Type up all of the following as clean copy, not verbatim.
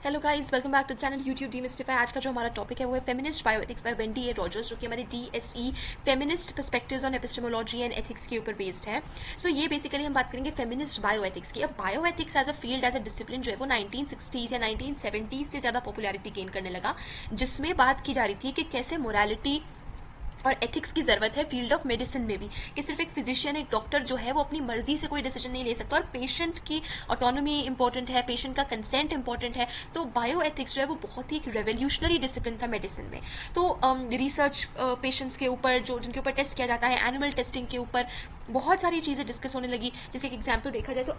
Hello guys, welcome back to channel YouTube demystify. आज का जो हमारा टॉपिक है वो है feminist bioethics by Wendy A Rogers, जो कि हमारे DSE feminist perspectives on epistemology and ethics के ऊपर बेस्ड है। सो ये बेसिकली हम बात करेंगे फेमिनिस्ट बायोएथिक्स की। अब bioethics as a field, as a discipline जो है वो 1960s या 1970s से ज़्यादा पॉपुलैरिटी गेन करने लगा, जिसमें बात की जा रही थी कि कैसे मोरालिटी और एथिक्स की ज़रूरत है फील्ड ऑफ मेडिसिन में भी, कि सिर्फ एक फिजिशियन, एक डॉक्टर जो है वो अपनी मर्जी से कोई डिसीजन नहीं ले सकता, और पेशेंट की ऑटोनॉमी इंपॉर्टेंट है, पेशेंट का कंसेंट इंपॉर्टेंट है। तो बायो एथिक्स जो है वो बहुत ही एक रेवोल्यूशनरी डिसिप्लिन था मेडिसिन में। तो रिसर्च पेशेंट्स के ऊपर, जो जिनके ऊपर टेस्ट किया जाता है, एनिमल टेस्टिंग के ऊपर बहुत सारी चीज़ें डिस्कस होने लगी। जैसे एक एग्जाम्पल देखा जाए तो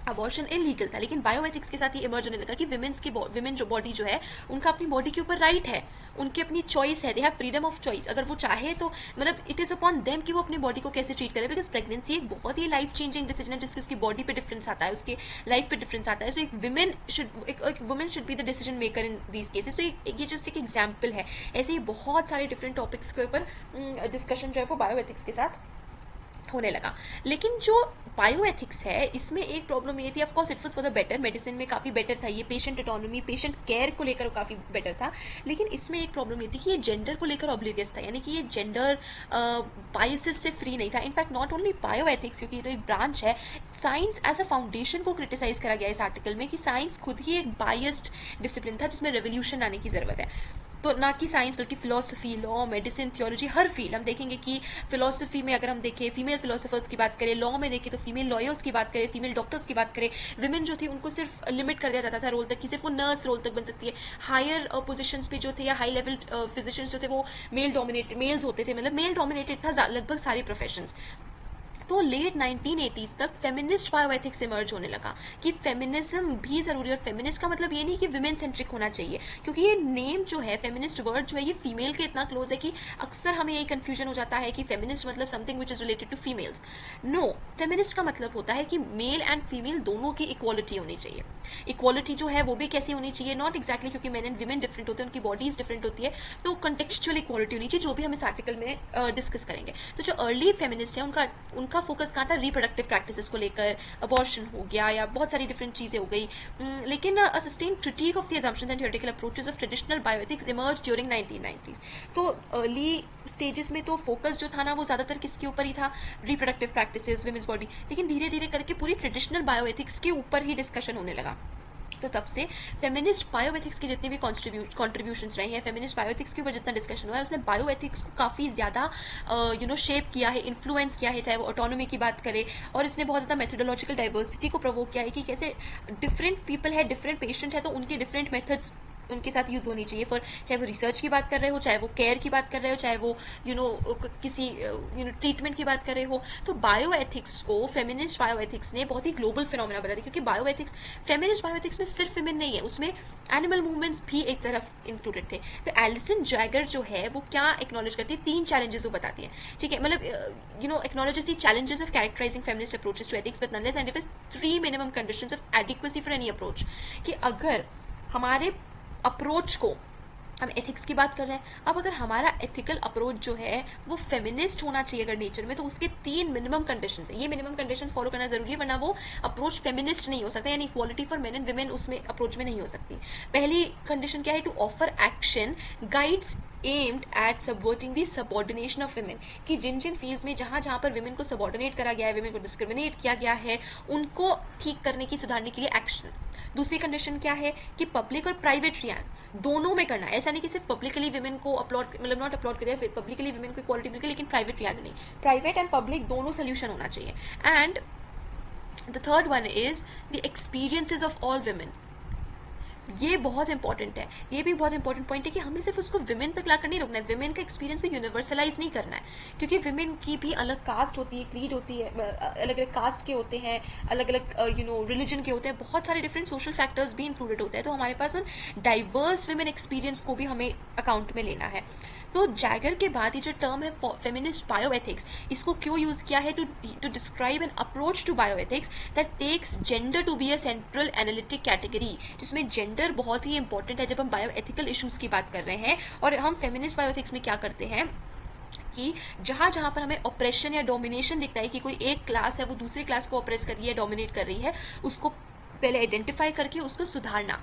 अबॉर्शन इलीगल था, लेकिन बायोएथिक्स के साथ ये इमर्ज होने लगा कि विमेन जो बॉडी जो है, उनका अपनी बॉडी के ऊपर राइट है, उनकी अपनी चॉइस है, they have freedom of choice. अगर वो चाहे तो मतलब इट इज़ अपॉन देम कि वो अपनी बॉडी को कैसे ट्रीट करे, बिकॉज प्रेगनेंसी एक बहुत ही लाइफ चेंजिंग डिसीजन है, जिसकी उसकी बॉडी पे डिफरेंस आता है, उसकी लाइफ पे डिफरेंस आता है। सो एक women should be the decision maker in these cases. तो ये जस्ट एक एग्जाम्पल है। ऐसे ही बहुत सारे डिफरेंट टॉपिक्स के ऊपर डिस्कशन जो है वो बायोएथिक्स के साथ होने लगा। लेकिन जो बायोएथिक्स है, इसमें एक प्रॉब्लम ये थी, of course it was for the better, medicine में काफ़ी बेटर था, ये पेशेंट ऑटोनॉमी, पेशेंट केयर को लेकर काफ़ी बेटर था। लेकिन इसमें एक प्रॉब्लम ये थी कि ये जेंडर को लेकर ऑब्लिवियस था, यानी कि ये जेंडर बायसेस से फ्री नहीं था। इनफैक्ट नॉट ओनली बायोएथिक्स, क्योंकि ये तो एक ब्रांच है, साइंस एज अ फाउंडेशन को क्रिटिसाइज करा गया इस आर्टिकल में कि साइंस खुद ही एक बायस्ड डिसिप्लिन था, जिसमें रेवोल्यूशन आने की ज़रूरत है। तो ना कि साइंस, बल्कि फिलोसफी, लॉ, मेडिसिन, थियोलॉजी, हर फील्ड हम देखेंगे कि फिलोसफी में अगर हम देखें फीमेल फिलोसफर्स की बात करें, लॉ में देखें तो फीमेल लॉयर्स की बात करें, फीमेल डॉक्टर्स की बात करें, विमेन जो थी उनको सिर्फ लिमिट कर दिया जाता था रोल तक, कि सिर्फ वो नर्स रोल तक बन सकती है। हायर पोजीशंस पे जो थे या हाई लेवल फिजिशियंस जो थे वो मेल्स होते थे, मतलब मेल डोमिनेटेड था लगभग सारे प्रोफेशंस। तो लेट 1980s तक फेमिनिस्ट बायोएथिक्स इमर्ज होने लगा कि फेमिनिज्म भी ज़रूरी है। और फेमिनिस्ट का मतलब ये नहीं कि विमेन सेंट्रिक होना चाहिए, क्योंकि ये नेम जो है, फेमिनिस्ट वर्ड जो है, ये फीमेल के इतना क्लोज है कि अक्सर हमें यही कन्फ्यूजन हो जाता है कि फेमिनिस्ट मतलब something which is related to females. No, feminist का मतलब होता है कि मेल एंड फीमेल दोनों की इक्वालिटी होनी चाहिए। इक्वालिटी जो है वो भी कैसी होनी चाहिए, नॉट एक्जैक्टली क्योंकि मैन एंड विमेन डिफरेंट होते हैं, उनकी बॉडीज डिफरेंट होती है, तो कंटेक्चुअल इक्वालिटी होनी चाहिए, जो भी हम इस आर्टिकल में डिस्कस करेंगे। तो जो अर्ली फेमिनिस्ट है उनका फोकस कहाँ था, रिप्रोडक्टिव प्रैक्टिसेस को लेकर, अबॉर्शन हो गया या बहुत सारी डिफरेंट चीज़ें हो गई। लेकिन अ sustain critic of the assumptions and theoretical approaches of traditional bioethics emerge during 1990s। तो अर्ली स्टेजेस में तो फोकस जो था ना वो ज़्यादातर किसके ऊपर ही था, रिप्रोडक्टिव प्रैक्टिसेस, विमेंस बॉडी। लेकिन धीरे धीरे करके पूरी ट्रेडिशनल बायोएथिक्स के ऊपर ही डिस्कशन होने लगा। तो तब से फेमिनिस्ट बायोएथिक्स के जितने भी कॉन्ट्रीब्यूशंस रहे हैं, फेमिनिस्ट बायोएथिक्स के ऊपर जितना डिस्कशन हुआ है, उसने बायोएथिक्स को काफ़ी ज़्यादा शेप किया है, इन्फ्लुएंस किया है, चाहे वो ऑटोनॉमी की बात करें, और इसने बहुत ज़्यादा मेथोडोलॉजिकल डाइवर्सिटी को प्रोवोक किया है कि कैसे डिफरेंट पीपल है, डिफरेंट पेशेंट है, तो उनके डिफरेंट मेथड्स उनके साथ यूज़ होनी चाहिए, फॉर चाहे वो रिसर्च की बात कर रहे हो, चाहे वो केयर की बात कर रहे हो, चाहे वो किसी ट्रीटमेंट की बात कर रहे हो। तो बायोएथिक्स को फेमिनिस्ट बायोएथिक्स ने बहुत ही ग्लोबल फिनोमेना बता दिया, क्योंकि बायोएथिक्स, फेमिनिस्ट बायोएथिक्स में सिर्फ विमेन नहीं है, उसमें एनिमल मूवमेंट्स भी एक तरफ इंक्लूडेड थे। तो एलिसन जैगर जो है वो क्या एक्नॉलेज करती है, 3 चैलेंजेस वो बताती है, ठीक है, मतलब acknowledges the challenges of characterising feminist approaches to ethics but nonetheless identifies 3 minimum conditions of adequacy for any approach. कि अगर हमारे अप्रोच को, हम एथिक्स की बात कर रहे हैं, अब अगर हमारा एथिकल अप्रोच जो है वो फेमिनिस्ट होना चाहिए अगर नेचर में, तो उसके 3 मिनिमम कंडीशंस है। ये मिनिमम कंडीशंस फॉलो करना जरूरी है, वरना वो अप्रोच फेमिनिस्ट नहीं हो सकता, यानी equality for men and women उसमें अप्रोच में नहीं हो सकती। पहली कंडीशन क्या है, to offer action guides aimed at subverting the subordination of women, कि जिन जिन फील्ड्स में जहाँ पर विमेन को सबॉर्डिनेट करा गया है, विमेन को डिस्क्रिमिनेट किया गया है, उनको ठीक करने की, सुधारने के लिए एक्शन। दूसरी कंडीशन क्या है कि पब्लिक और प्राइवेट रियान दोनों में करना है, ऐसा नहीं कि सिर्फ पब्लिकली विमेन को अपलॉड, मतलब नॉट अपलॉड करें, पब्लिकली विमेन को इक्वालिटी मिल गई लेकिन प्राइवेट रियान नहीं, प्राइवेट एंड पब्लिक दोनों सोल्यूशन होना चाहिए। And the third one is the experiences of all women. ये बहुत इंपॉर्टेंट है, ये भी बहुत इंपॉर्टेंट पॉइंट है कि हमें सिर्फ उसको विमेन तक लाकर नहीं रोकना है, विमेन का एक्सपीरियंस भी यूनिवर्सलाइज नहीं करना है, क्योंकि विमेन की भी अलग कास्ट होती है, क्रीड होती है, अलग अलग कास्ट के होते हैं, अलग अलग रिलीजन के होते हैं, बहुत सारे डिफरेंट सोशल फैक्टर्स भी इंक्लूडेड होते हैं। तो हमारे पास उन डाइवर्स विमेन एक्सपीरियंस को भी हमें अकाउंट में लेना है। तो जैगर के बाद ये जो टर्म है फेमिनिस्ट बायोएथिक्स, इसको क्यों यूज़ किया है, to describe an approach to bioethics that takes gender to be a central analytic category, जिसमें जेंडर बहुत ही इंपॉर्टेंट है जब हम बायोएथिकल इशूज़ की बात कर रहे हैं। और हम फेमिनिस्ट बायोएथिक्स में क्या करते हैं कि जहाँ पर हमें ऑपरेशन या डोमिनेशन दिखता है कि कोई एक क्लास है वो दूसरी क्लास को ऑपरेस कर रही है, डोमिनेट कर रही है, उसको पहले आइडेंटिफाई करके उसको सुधारना,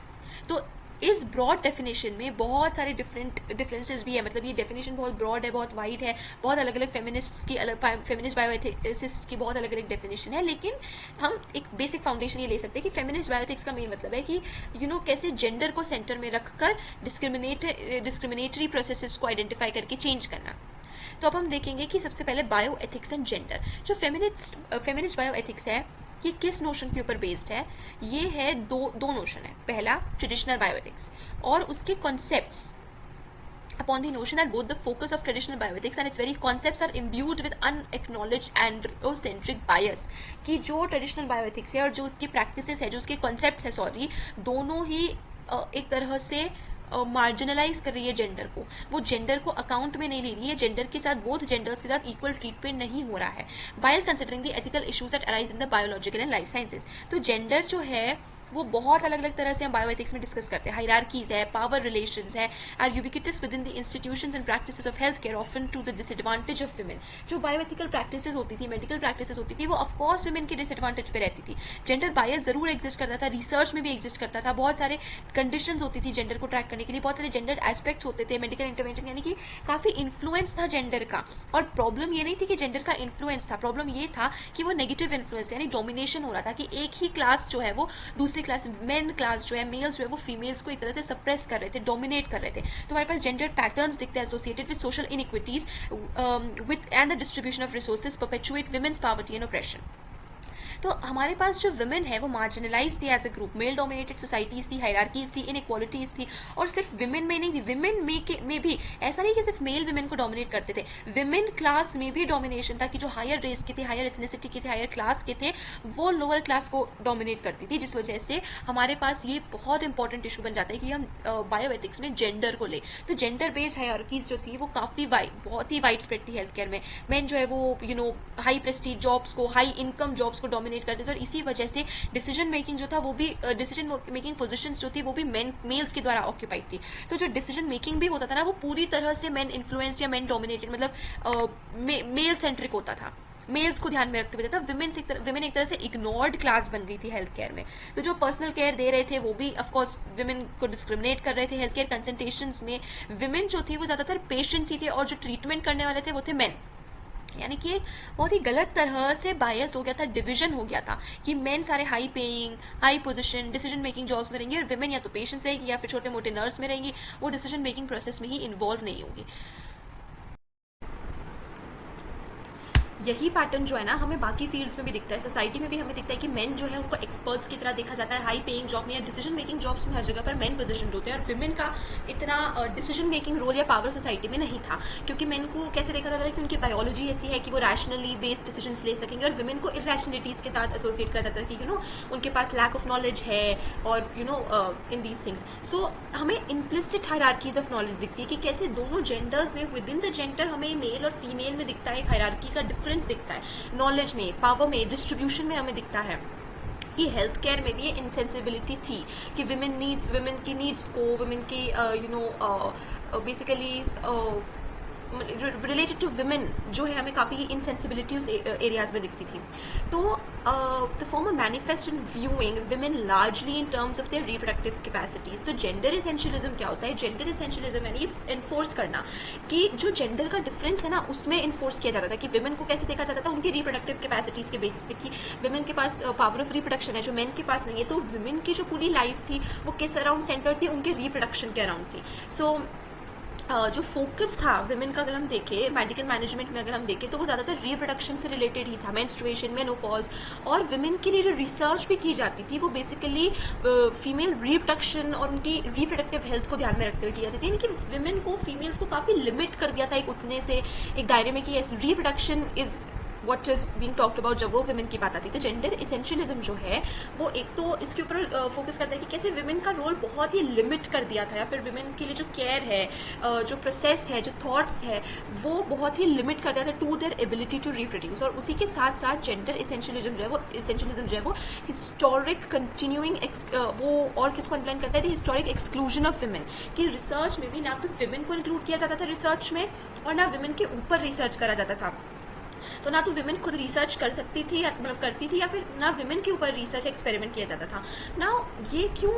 तो इस ब्रॉड डेफिनेशन में बहुत सारे डिफरेंसेस भी है, मतलब ये डेफिनेशन बहुत ब्रॉड है, बहुत वाइड है, बहुत अलग अलग फेमिनिस्ट की अलग फेमिनिस्ट बायोएथिक्सिस्ट की बहुत अलग अलग डेफिनेशन है, लेकिन हम एक बेसिक फाउंडेशन ये ले सकते हैं कि फेमिनिस्ट बायोएथिक्स का मेन मतलब है कि कैसे जेंडर को सेंटर में रखकर डिस्क्रिमिनेटरी प्रोसेसेस को आइडेंटिफाई करके चेंज करना। तो अब हम देखेंगे कि सबसे पहले बायो एथिक्स एंड जेंडर। जो फेमिनिस्ट बायो एथिक्स है ये किस नोशन के ऊपर बेस्ड है? ये है दो नोशन है। पहला ट्रेडिशनल बायोएथिक्स और उसके concepts upon the notion that both the focus of traditional bioethics and its very concepts are imbued with unacknowledged androcentric bias, कि जो ट्रेडिशनल बायोएथिक्स है और जो उसकी प्रैक्टिसेस है, जो उसके कॉन्सेप्ट्स है दोनों ही एक तरह से मार्जिनलाइज कर रही है जेंडर को। वो जेंडर को अकाउंट में नहीं ले रही है, जेंडर के साथ बोथ जेंडर्स के साथ इक्वल ट्रीटमेंट नहीं हो रहा है while considering the ethical issues that arise in the biological and life sciences. तो जेंडर जो है वो बहुत अलग अलग तरह से हम बायोएथिक्स में डिस्कस करते हैं। हायरार्कीज है, पावर रिलेशंस है, are ubiquitous within the institutions and practices of health care often to the disadvantage of women. जो बायोएथिकल प्रैक्टिसेस होती थी, मेडिकल प्रैक्टिसेस होती थी, वो ऑफकोर्स वुमेन के डिसएडवांटेज पे रहती थी। जेंडर बायस जरूर एग्जिस्ट करता था, रिसर्च में भी एग्जिस्ट करता था, बहुत सारे कंडीशंस होती थी जेंडर को ट्रैक करने के लिए, बहुत सारे जेंडर एस्पेक्ट्स होते थे, मेडिकल इंटरवेंशन, यानी कि काफ़ी इन्फ्लुएंस था जेंडर का। और प्रॉब्लम ये नहीं थी कि जेंडर का इन्फ्लुएंस था, प्रॉब्लम ये था कि वो नेगेटिव इन्फ्लुएंस यानी डोमिनेशन हो रहा था, कि एक ही क्लास जो है वो दूसरी क्लास, मेन क्लास जो है, मेल्स जो है वो फीमेल्स को एक तरह से सप्रेस कर रहे थे, डोमिनेट कर रहे थे। तो हमारे पास जेंडर पैटर्न्स दिखते हैं associated with social inequities with and the distribution of resources perpetuate women's poverty and oppression. तो हमारे पास जो वुमेन है वो मार्जिनलाइज थी as a group, male dominated societies थी, हायरार्कीज थी, इनइक्वालिटीज थी। और सिर्फ विमेन में नहीं थी, विमेन में भी ऐसा नहीं कि सिर्फ मेल विमेन को डोमिनेट करते थे, विमेन क्लास में भी डोमिनेशन था, कि जो हायर रेस के थे, हायर एथनिसिटी के थे, हायर क्लास के थे, वो लोअर क्लास को डोमिनेट करती थी। जिस वजह से हमारे पास ये बहुत इंपॉर्टेंट इशू बन जाता है कि हम बायोएथिक्स में जेंडर को ले। तो जेंडर बेस्ड हायरार्कीज जो थी वो काफ़ी बहुत ही वाइड स्प्रेड थी हेल्थ केयर में। मेन जो है वो हाई प्रेस्टीज जॉब्स को, हाई इनकम जॉब्स को डोमिनेट करते थे, और इसी वजह से डिसीजन मेकिंग जो था वो भी, डिसीजन मेकिंग पोजीशंस जो थी वो भी मेल्स के द्वारा ऑक्यूपाइड थी। तो जो डिसीजन मेकिंग भी होता था ना वो पूरी तरह से मेन इन्फ्लुएंस्ड या मेन डोमिनेटेड, मतलब मेल सेंट्रिक होता था, मेल्स को ध्यान में रखते हुए था। विमेन एक तरह से इग्नोर्ड क्लास बन गई थी हेल्थ केयर में। तो जो पर्सनल केयर दे रहे थे वो भी ऑफकोर्स विमेन को डिस्क्रिमिनेट कर रहे थे। हेल्थ केयर कंसल्टेशंस में विमेन जो थी वो ज़्यादातर पेशेंट्स ही थे, और जो ट्रीटमेंट करने वाले थे वो थे मेन। यानी कि एक बहुत ही गलत तरह से बायस हो गया था, डिवीजन हो गया था, कि मेन सारे high paying, high position, decision making jobs में रहेंगी, और विमेन या तो पेशेंट्स रहेगी या फिर छोटे मोटे नर्स में रहेंगी, वो डिसीजन मेकिंग प्रोसेस में ही इन्वॉल्व नहीं होगी। यही पैटर्न जो है ना हमें बाकी फील्ड्स में भी दिखता है, सोसाइटी में भी हमें दिखता है कि मेन जो है उनको एक्सपर्ट्स की तरह देखा जाता है, हाई पेइंग जॉब में या डिसीजन मेकिंग जॉब्स में हर जगह पर मेन पोजीशन होते हैं, और विमेन का इतना डिसीजन मेकिंग रोल या पावर सोसाइटी में नहीं था, क्योंकि मेन को कैसे देखा जाता है कि उनकी बायोलॉजी ऐसी है कि वो रैशनली बेस्ड डिसीजन ले सकेंगे, और विमेन को इरेशनलिटीज़ के साथ एसोसिएट करा जाता है कि उनके पास लैक ऑफ नॉलेज है, और इन दीज थिंग्स। सो हमें इम्प्लिसिट हायरार्कीज ऑफ नॉलेज दिखती है कि कैसे दोनों जेंडर्स में, विद इन द जेंडर हमें मेल और फीमेल में दिखता है, एक हायरार्की का डिफरेंस दिखता है, नॉलेज में, पावर में, डिस्ट्रीब्यूशन में हमें दिखता है। कि हेल्थ केयर में भी ये इनसेंसिबिलिटी थी कि विमेन की नीड्स को, विमेन की बेसिकली रिलेटेड टू विमेन जो है हमें काफ़ी इनसेंसिबिलिटी उस एरियाज में दिखती थी। तो the former manifest in viewing women largely in terms of their reproductive capacities. तो जेंडर एसेंशियलिज्म क्या होता है? जेंडर एसेंशियलिज्म यानी इन्फोर्स करना, कि जो जेंडर का डिफरेंस है ना उसमें इन्फोर्स किया जाता था कि विमेन को कैसे देखा जाता था, उनकी रिप्रोडक्टिव कैपेसिटीज़ के बेसिस पे, कि विमेन के पास पावर ऑफ रिप्रोडक्शन है जो मेन के पास नहीं है। तो विमेन की जो पूरी लाइफ थी वो किस अराउंड सेंटर थी? उनके रिप्रोडक्शन के अराउंड थी। सो जो फोकस था विमेन का, अगर हम देखें मेडिकल मैनेजमेंट में, अगर हम देखें तो वो ज़्यादातर रिप्रोडक्शन से रिलेटेड ही था, मेंस्ट्रुएशन, मेनोपॉज, और विमेन के लिए जो रिसर्च भी की जाती थी वो बेसिकली फीमेल रिप्रोडक्शन और उनकी रिप्रोडक्टिव हेल्थ को ध्यान में रखते हुए की जाती थी। यानी कि विमेन को, फीमेल्स को काफ़ी लिमिट कर दिया था एक उतने से एक दायरे में, कि reproduction is what is being talked about जब वो विमेन की बात आती है। तो जेंडर एसेंशियलिज्म जो है वो एक तो इसके ऊपर फोकस करता है कि कैसे विमेन का रोल बहुत ही लिमिट कर दिया था, या फिर विमेन के लिए जो केयर है, जो प्रोसेस है, जो थॉट्स है, वो बहुत ही लिमिट कर दिया था to their ability to reproduce. और उसी के साथ साथ जेंडर एसेंशियलिज्म जो है वो हिस्टोरिक कंटिन्यूइंग वो और किसको इंप्लाइन करता है? हिस्टोरिक एक्सक्लूजन ऑफ विमेन, कि रिसर्च में भी ना तो विमेन को इंक्लूड किया जाता था रिसर्च में, और ना विमेन के ऊपर रिसर्च करा जाता था। तो ना तो विमेन खुद रिसर्च कर सकती थी, मतलब करती थी, या फिर ना विमेन के ऊपर रिसर्च एक्सपेरिमेंट किया जाता था ना। ये क्यों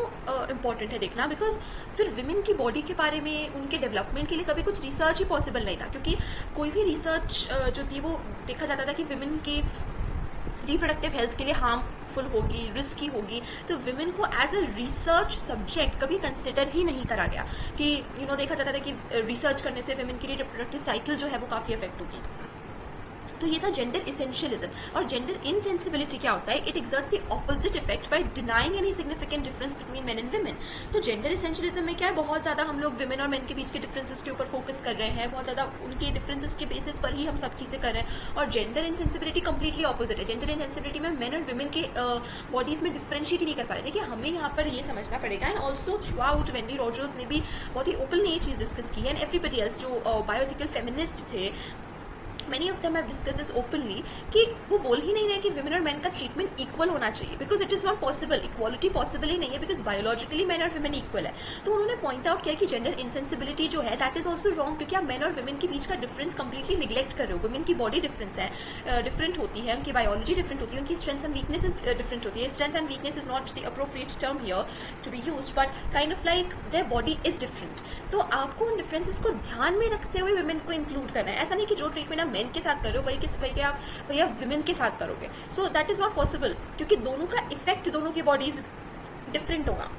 इम्पॉर्टेंट है देखना, बिकॉज फिर विमेन की बॉडी के बारे में, उनके डेवलपमेंट के लिए कभी कुछ रिसर्च ही पॉसिबल नहीं था, क्योंकि कोई भी रिसर्च जो थी वो देखा जाता था कि विमेन की रिप्रोडक्टिव हेल्थ के लिए हार्मफुल होगी, रिस्की होगी, तो विमेन को एज अ रिसर्च सब्जेक्ट कभी कंसिडर ही नहीं करा गया कि देखा जाता था कि रिसर्च करने से विमेन की रिप्रोडक्टिव साइकिल जो है वो काफ़ी अफेक्ट होगी। तो ये था जेंडर इसेंशियलिज्म। और जेंडर इनसेंसिबिलिटी क्या होता है, it exerts the opposite effect bye denying any significant difference between men and women. तो जेंडर इसेंशियलिज्म में क्या है, बहुत ज़्यादा हम लोग विमेन और मेन के बीच के डिफरेंसेस के ऊपर फोकस कर रहे हैं, बहुत ज़्यादा उनके डिफरेंसेस के बेसिस पर ही हम सब चीज़ें कर रहे हैं। और जेंडर इनसेंसिबिलिटी कंप्लीटली ऑपोजिट है। जेंडर इनसेंसिबिलिटी में मेन और विमेन के बॉडीज़ में डिफ्रेंशिएट ही नहीं कर पा रहे। देखिए हमें यहाँ पर ये समझना पड़ेगा, and also through out Wendy Rogers ने भी बहुत ही ओपनली ये चीज़ डिस्कस की है, एंड एवरीबडी एल्स जो बायोएथिकल फेमिनिस्ट थे, many of them have discussed this openly, कि वो बोल ही नहीं रहे कि विमेन और मैन का ट्रीटमेंट इक्वल होना चाहिए, because it is not possible. Equality possible ही नहीं है, बिकॉज बायोलॉजिकली मैन और विमेन इक्वल है। तो उन्होंने पॉइंट आउट किया कि जेंडर इनसेंसिबिलिटी जो है दैट इज ऑल्सो रॉन्ग, क्योंकि आप मैन और विमेन के बीच का डिफरेंस कंप्लीटली निगलेक्ट कर रहे हो। विमेन की बॉडी डिफरेंस है, डिफरेंट होती है, उनकी बायोलॉजी डिफरेंट होती है, उनकी स्ट्रेंथ्स एंड वीकनेसेस डिफरेंट होती है। Strengths and weakness is not the appropriate term here to be used, but kind of like their body is different. तो आपको उन डिफरेंसेस को ध्यान में रखते हुए विमेन को इंक्लूड करना है। ऐसा नहीं कि जो ट्रीटमेंट आप मेन के साथ कर रहे हो भैया विमेन के साथ करोगे, so that is not possible, क्योंकि दोनों का इफेक्ट दोनों की बॉडीज डिफरेंट होगा।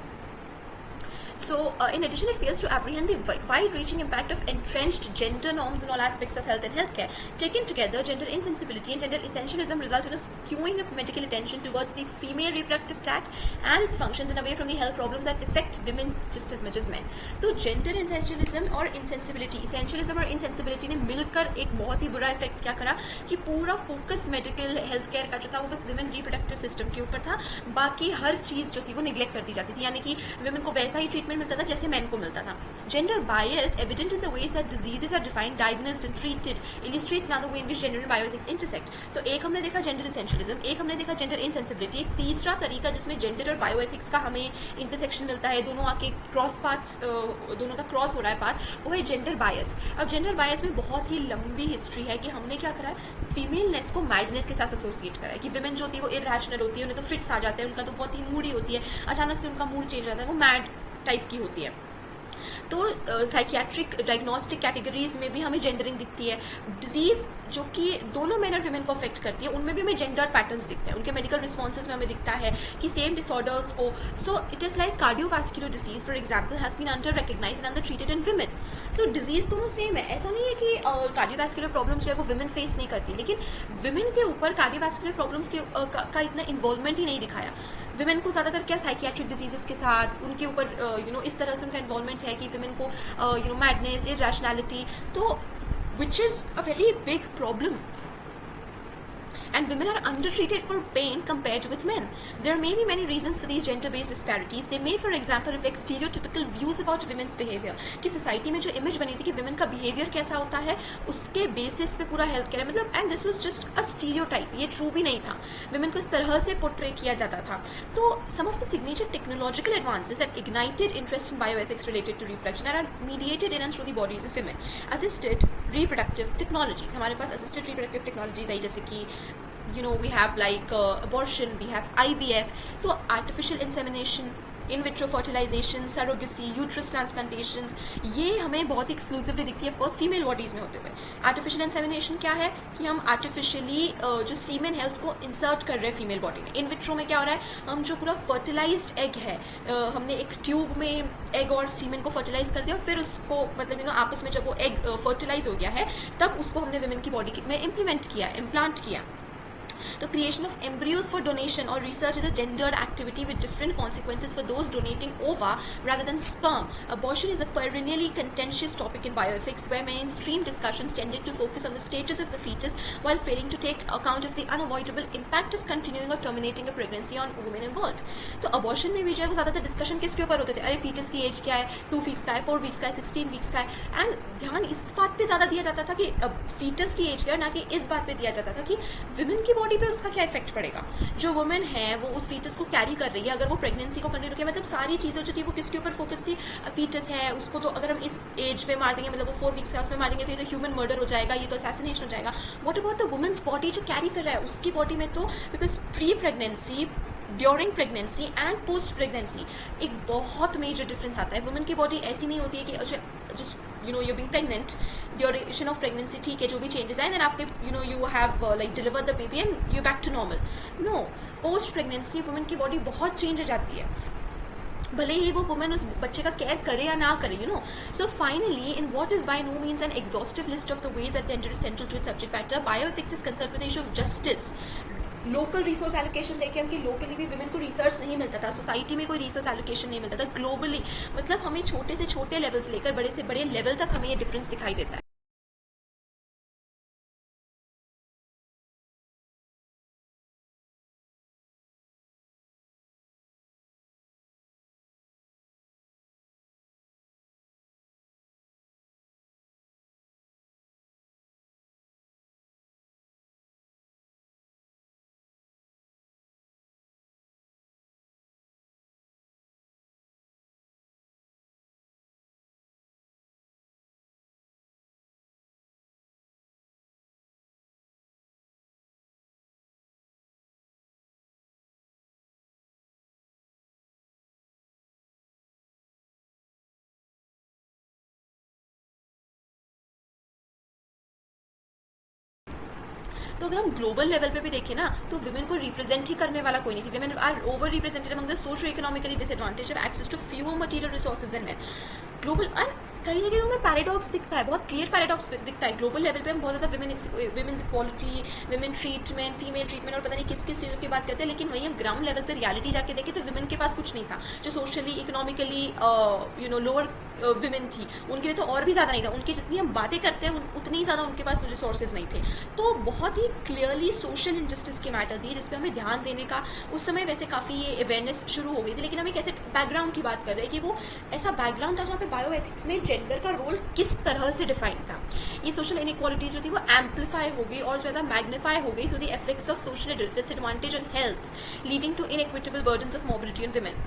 So, in addition, it fails to apprehend the wide-reaching impact of entrenched gender norms in all aspects of health and healthcare. Taken together, gender insensibility and gender essentialism result in a skewing of medical attention towards the female reproductive tract and its functions, and away from the health problems that affect women just as much as men. तो gender essentialism और insensibility, essentialism और insensibility ने मिलकर एक बहुत ही बुरा effect क्या करा कि पूरा फोकस मेडिकल हेल्थ केयर का जो था वो बस विमेन रिप्रोडक्टिव सिस्टम के ऊपर था, बाकी हर चीज़ जो थी वो निगलेक्ट कर दी जाती थी, यानी कि विमेन को वैसा ही ट्रीटमेंट मिलता था जैसे मैन को मिलता था। Gender bias evident in the ways that diseases are defined, diagnosed and treated illustrates now the way in which gender and bioethics intersect. तो एक हमने देखा जेंडर एसेंशियलिज्म, एक हमने देखा जेंडर इनसेंसिबिलिटी, एक तीसरा तरीका जिसमें जेंडर और बायोएथिक्स का हमें इंटरसेक्शन मिलता है, दोनों आके क्रॉस पाथ, दोनों का क्रॉस हो रहा है पाथ, वो है जेंडर बायस। अब जेंडर बायस में बहुत ही लंबी हिस्ट्री है कि हमने क्या करा है, फीमेलनेस को मैडनेस के साथ एसोसिएट करा है कि विमेन जो होती है वो इरैशनल होती है, उन्हें तो फिट्स आ जाते हैं, उनका तो बहुत ही मूडी होती है, अचानक से उनका मूड चेंज हो जाता है, वो मैड टाइप की होती है। तो साइकियाट्रिक डायग्नोस्टिक कैटेगरीज में भी हमें जेंडरिंग दिखती है। डिजीज़ जो कि दोनों मेन और विमेन को अफेक्ट करती है उनमें भी हमें जेंडर पैटर्न्स दिखते हैं, उनके मेडिकल रिस्पॉन्सेज में हमें दिखता है कि सेम डिसऑर्डर्स को, so it is like cardiovascular disease for example has been under recognise and under treated in women. तो डिजीज़ दोनों सेम है, ऐसा नहीं है कि कार्डियोवास्कुलर प्रॉब्लम्स जो है वो विमेन फेस नहीं करती, लेकिन विमेन के ऊपर कार्डियोवास्कुलर प्रॉब्लम्स के का इतना इन्वॉल्वमेंट ही नहीं दिखाया। विमेन को ज़्यादातर क्या साइकियाट्रिक डिजीजेस के साथ उनके ऊपर इस तरह से उनका इन्वॉल्वमेंट है कि विमेन को मैडनेस, इरैशनैलिटी, तो which is a very big problem. And women are undertreated for pain compared with men. There may be many reasons for these gender-based disparities. They may, for example, reflect stereotypical views about women's behavior. कि society में जो image बनी थी कि women का behaviour कैसा होता है, उसके बेसिस पे पूरा हेल्थ केयर, मतलब and this was just a stereotype, ये ट्रू भी नहीं था, विमेन को इस तरह से पोर्ट्रे किया जाता था। तो some of the signature technological advances that ignited interest in bioethics related to reproduction are mediated in and through the bodies of women. Assisted reproductive technologies, हमारे पास असिस्टेड रिप्रोडक्टिव टेक्नोलॉजीज आई, जैसे कि we have like abortion, we have IVF, तो artificial insemination, in vitro fertilisation, surrogacy, uterus transplantations, ये हमें बहुत exclusively दिखती है ऑफकोर्स फीमेल बॉडीज़ में होते हुए। आर्टिफिशियल इंसेमिनेशन क्या है कि हम आर्टिफिशियली जो सीमेन है उसको इंसर्ट कर रहे हैं फीमेल बॉडी में। इन विट्रो में क्या हो रहा है, हम जो पूरा फर्टिलाइज्ड एग है, हमने एक ट्यूब में एग और सीमेन को फर्टिलाइज कर दिया और फिर उसको मतलब आपस में जब वो एग फर्टिलाइज हो गया है तब उसको हमने विमेन की बॉडी में इम्प्लीमेंट किया, इम्प्लांट किया। The creation of embryos for donation or research is a gendered activity with different consequences for those donating ova rather than sperm. Abortion is a perennially contentious topic in bioethics where mainstream discussions tended to focus on the status of the fetus while failing to take account of the unavoidable impact of continuing or terminating a pregnancy on women involved. तो abortion में भी जो है वो ज़्यादातर discussion किसके ऊपर होते थे, अरे फीचस की एज क्या है, 2 वीक्स का है, 4 वीक्स का है, 16 वीक्स का है, एंड ध्यान इस बात पे ज़्यादा दिया जाता था कि फीटस की एज क्या है, ना कि इस बात पे दिया जाता था कि विमेन की बॉडी बॉडी पे उसका क्या इफेक्ट पड़ेगा? जो वुमेन है वो उस फीटस को कैरी कर रही है, अगर वो प्रेगनेंसी को कंटिन्यू किया, मतलब सारी चीज़ें जो थी वो किसके ऊपर फोकस थी? फीटस है उसको तो अगर हम इस एज पे मार देंगे, मतलब वो 4 वीक्स का उसमें मार देंगे, तो ये तो ह्यूमन मर्डर हो जाएगा, ये तो असैसिनेशन हो जाएगा। What about the women's body जो कैरी कर रहा है उसकी बॉडी में? तो because pre pregnancy, during pregnancy and post pregnancy एक बहुत मेजर डिफरेंस आता है। वुमेन की बॉडी ऐसी नहीं होती है कि just you know you being pregnant, duration of pregnancy ठीक है, जो भी चेंजेस आए एंड आपके you know you have like deliver the baby and you back to normal. No, post pregnancy women की बॉडी बहुत चेंज हो जाती है, भले ही वो वुमेन उस बच्चे का केयर करे या ना करे, you know. So finally in what is by no means an exhaustive list of the ways that gender is central to its subject matter, bioethics is concern with the issue of justice. Local resource allocation देखे हम कि locally भी women को research नहीं मिलता था, society में कोई रिसोर्स एलोकेशन नहीं मिलता था, ग्लोबली मतलब हमें छोटे से छोटे लेवल से लेकर बड़े से बड़े लेवल तक हमें ये डिफरेंस दिखाई देता है। तो अगर हम ग्लोबल लेवल पे भी देखें ना, तो वुमेन को रिप्रेजेंट ही करने वाला कोई नहीं थी। Women are over represented among the socio economically disadvantage of access to fewer material resources than men. Global and कई जगह तो हमें पैराडॉक्स दिखता है, बहुत क्लियर पैराडॉक्स दिखता है। ग्लोबल लेवल पे हम बहुत ज़्यादा women's equality, women treatment, female treatment और पता नहीं किस किस चीज़ों की बात करते हैं, लेकिन वहीं हम ग्राउंड लेवल पर रियलिटी जाके देखें तो विमेन के पास कुछ नहीं था। जो socially economically you know lower women थी उनके लिए तो और भी ज़्यादा नहीं था, उनकी जितनी हम बातें करते हैं उतनी ही ज़्यादा उनके पास रिसोर्सेज नहीं थे। तो बहुत ही क्लियरली सोशल इंजस्टिस के मैटर्स ये जिस पे हमें ध्यान देने का उस समय वैसे काफ़ी ये अवेयरनेस शुरू हो गई थी, लेकिन हम एक ऐसे बैकग्राउंड की बात कर रहे हैं कि वो ऐसा बैकग्राउंड था जहाँ पे बायोएथिक्स में जेंडर का रोल किस तरह से डिफाइन था। ये सोशल इनइक्वालिटीज जो थी वो एम्पलीफाई हो गई और ज़्यादा मैग्नीफाई हो गई through the effects of social disadvantage on health leading to inequitable burdens of mobility on women.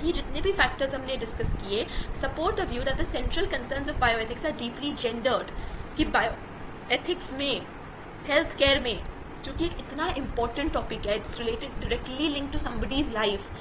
ये जितने भी फैक्टर्स हमने डिस्कस किए support the view that the central concerns of bioethics are deeply gendered, कि bioethics में health care में जो कि एक इतना इंपॉर्टेंट टॉपिक है, it's related directly link to somebody's life,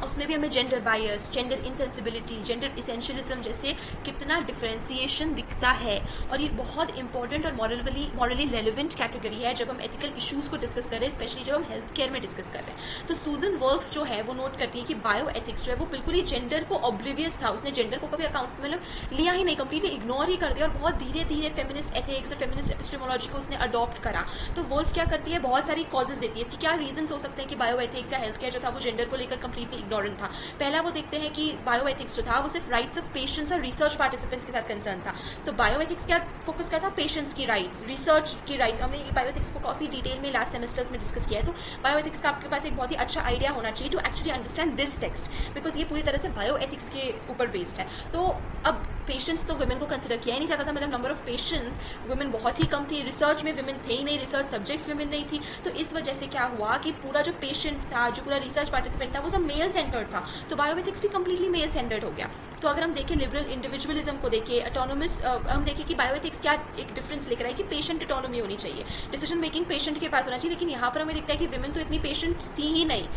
उसमें भी हमें gender bias, gender insensibility, gender essentialism जैसे कितना डिफ्रेंसिएशन दिखता है। और ये बहुत इंपॉर्टेंट और मॉरली रेलिवेंट कैटेगरी है जब हम एथिकल इश्यूज़ को डिस्कस कर रहे हैं, स्पेशली जब हम हेल्थ केयर में डिस्कस कर रहे हैं। तो सूजन वुल्फ जो है वो नोट करती है कि बायोएथिक्स जो है वो बिल्कुल ही जेंडर को ऑब्लिवियस था, उसने जेंडर को कभी अकाउंट मतलब लिया ही नहीं, कंप्लीटली इग्नोर ही कर दिया और बहुत धीरे धीरे फेमिनिस्ट एथिक्स और फेमिनिस्ट एपिस्टेमोलॉजी को उसने अडॉप्ट करा। तो वुल्फ क्या करती है, बहुत सारी कॉजेज देती है इसकी क्या रीजन हो सकते हैं कि बायोएथिक्स या हेल्थ केयर जो था वो जेंडर को लेकर कंप्लीटली इग्नोरेंट था। पहला वो देखते हैं कि बायोएथिक्स जो था वो सिर्फ राइट्स ऑफ पेशेंट्स और रिसर्च पार्टिसिपेंट्स के साथ कंसर्न था। तो बायोएथिक्स क्या फोकस क्या था, पेशेंट्स की राइट्स, रिसर्च की राइट्स। हमने बायोएथिक्स को काफ़ी डिटेल में लास्ट सेमेस्टर्स में डिस्कस किया है। तो बायोएथिक्स का आपके पास एक बहुत ही अच्छा आइडिया होना चाहिए to actually understand this text, because ये पूरी तरह से बायोएथिक्स के ऊपर बेस्ड है। तो अब पेशेंट्स तो वुमेन को कंसिडर किया ही नहीं जाता था, मतलब नंबर ऑफ पेशेंट्स वुमेन बहुत ही कम थी, रिसर्च में वुमेन थे ही नहीं, रिसर्च सब्जेक्ट्स में वुमेन नहीं थी। तो इस वजह से क्या हुआ कि पूरा जो पेशेंट था, जो पूरा रिसर्च पार्टिसिपेंट था वो सब मेल सेंटर्ड था। तो बायोएथिक्स भी कंप्लीटली मेल सेंटर्ड हो गया। तो अगर हम देखें लिबरल इंडिविजुअलिज्म को देखें, ऑटोनोमस, हम देखें कि बायोएथिक्स क्या एक डिफरेंस लेकर है कि पेशेंट ऑटोनॉमी होनी चाहिए, डिसीजन मेकिंग पेशेंट के पास होना चाहिए। लेकिन यहाँ पर हमें दिखता है कि विमेन तो इतनी पेशेंट्स थी ही नहीं,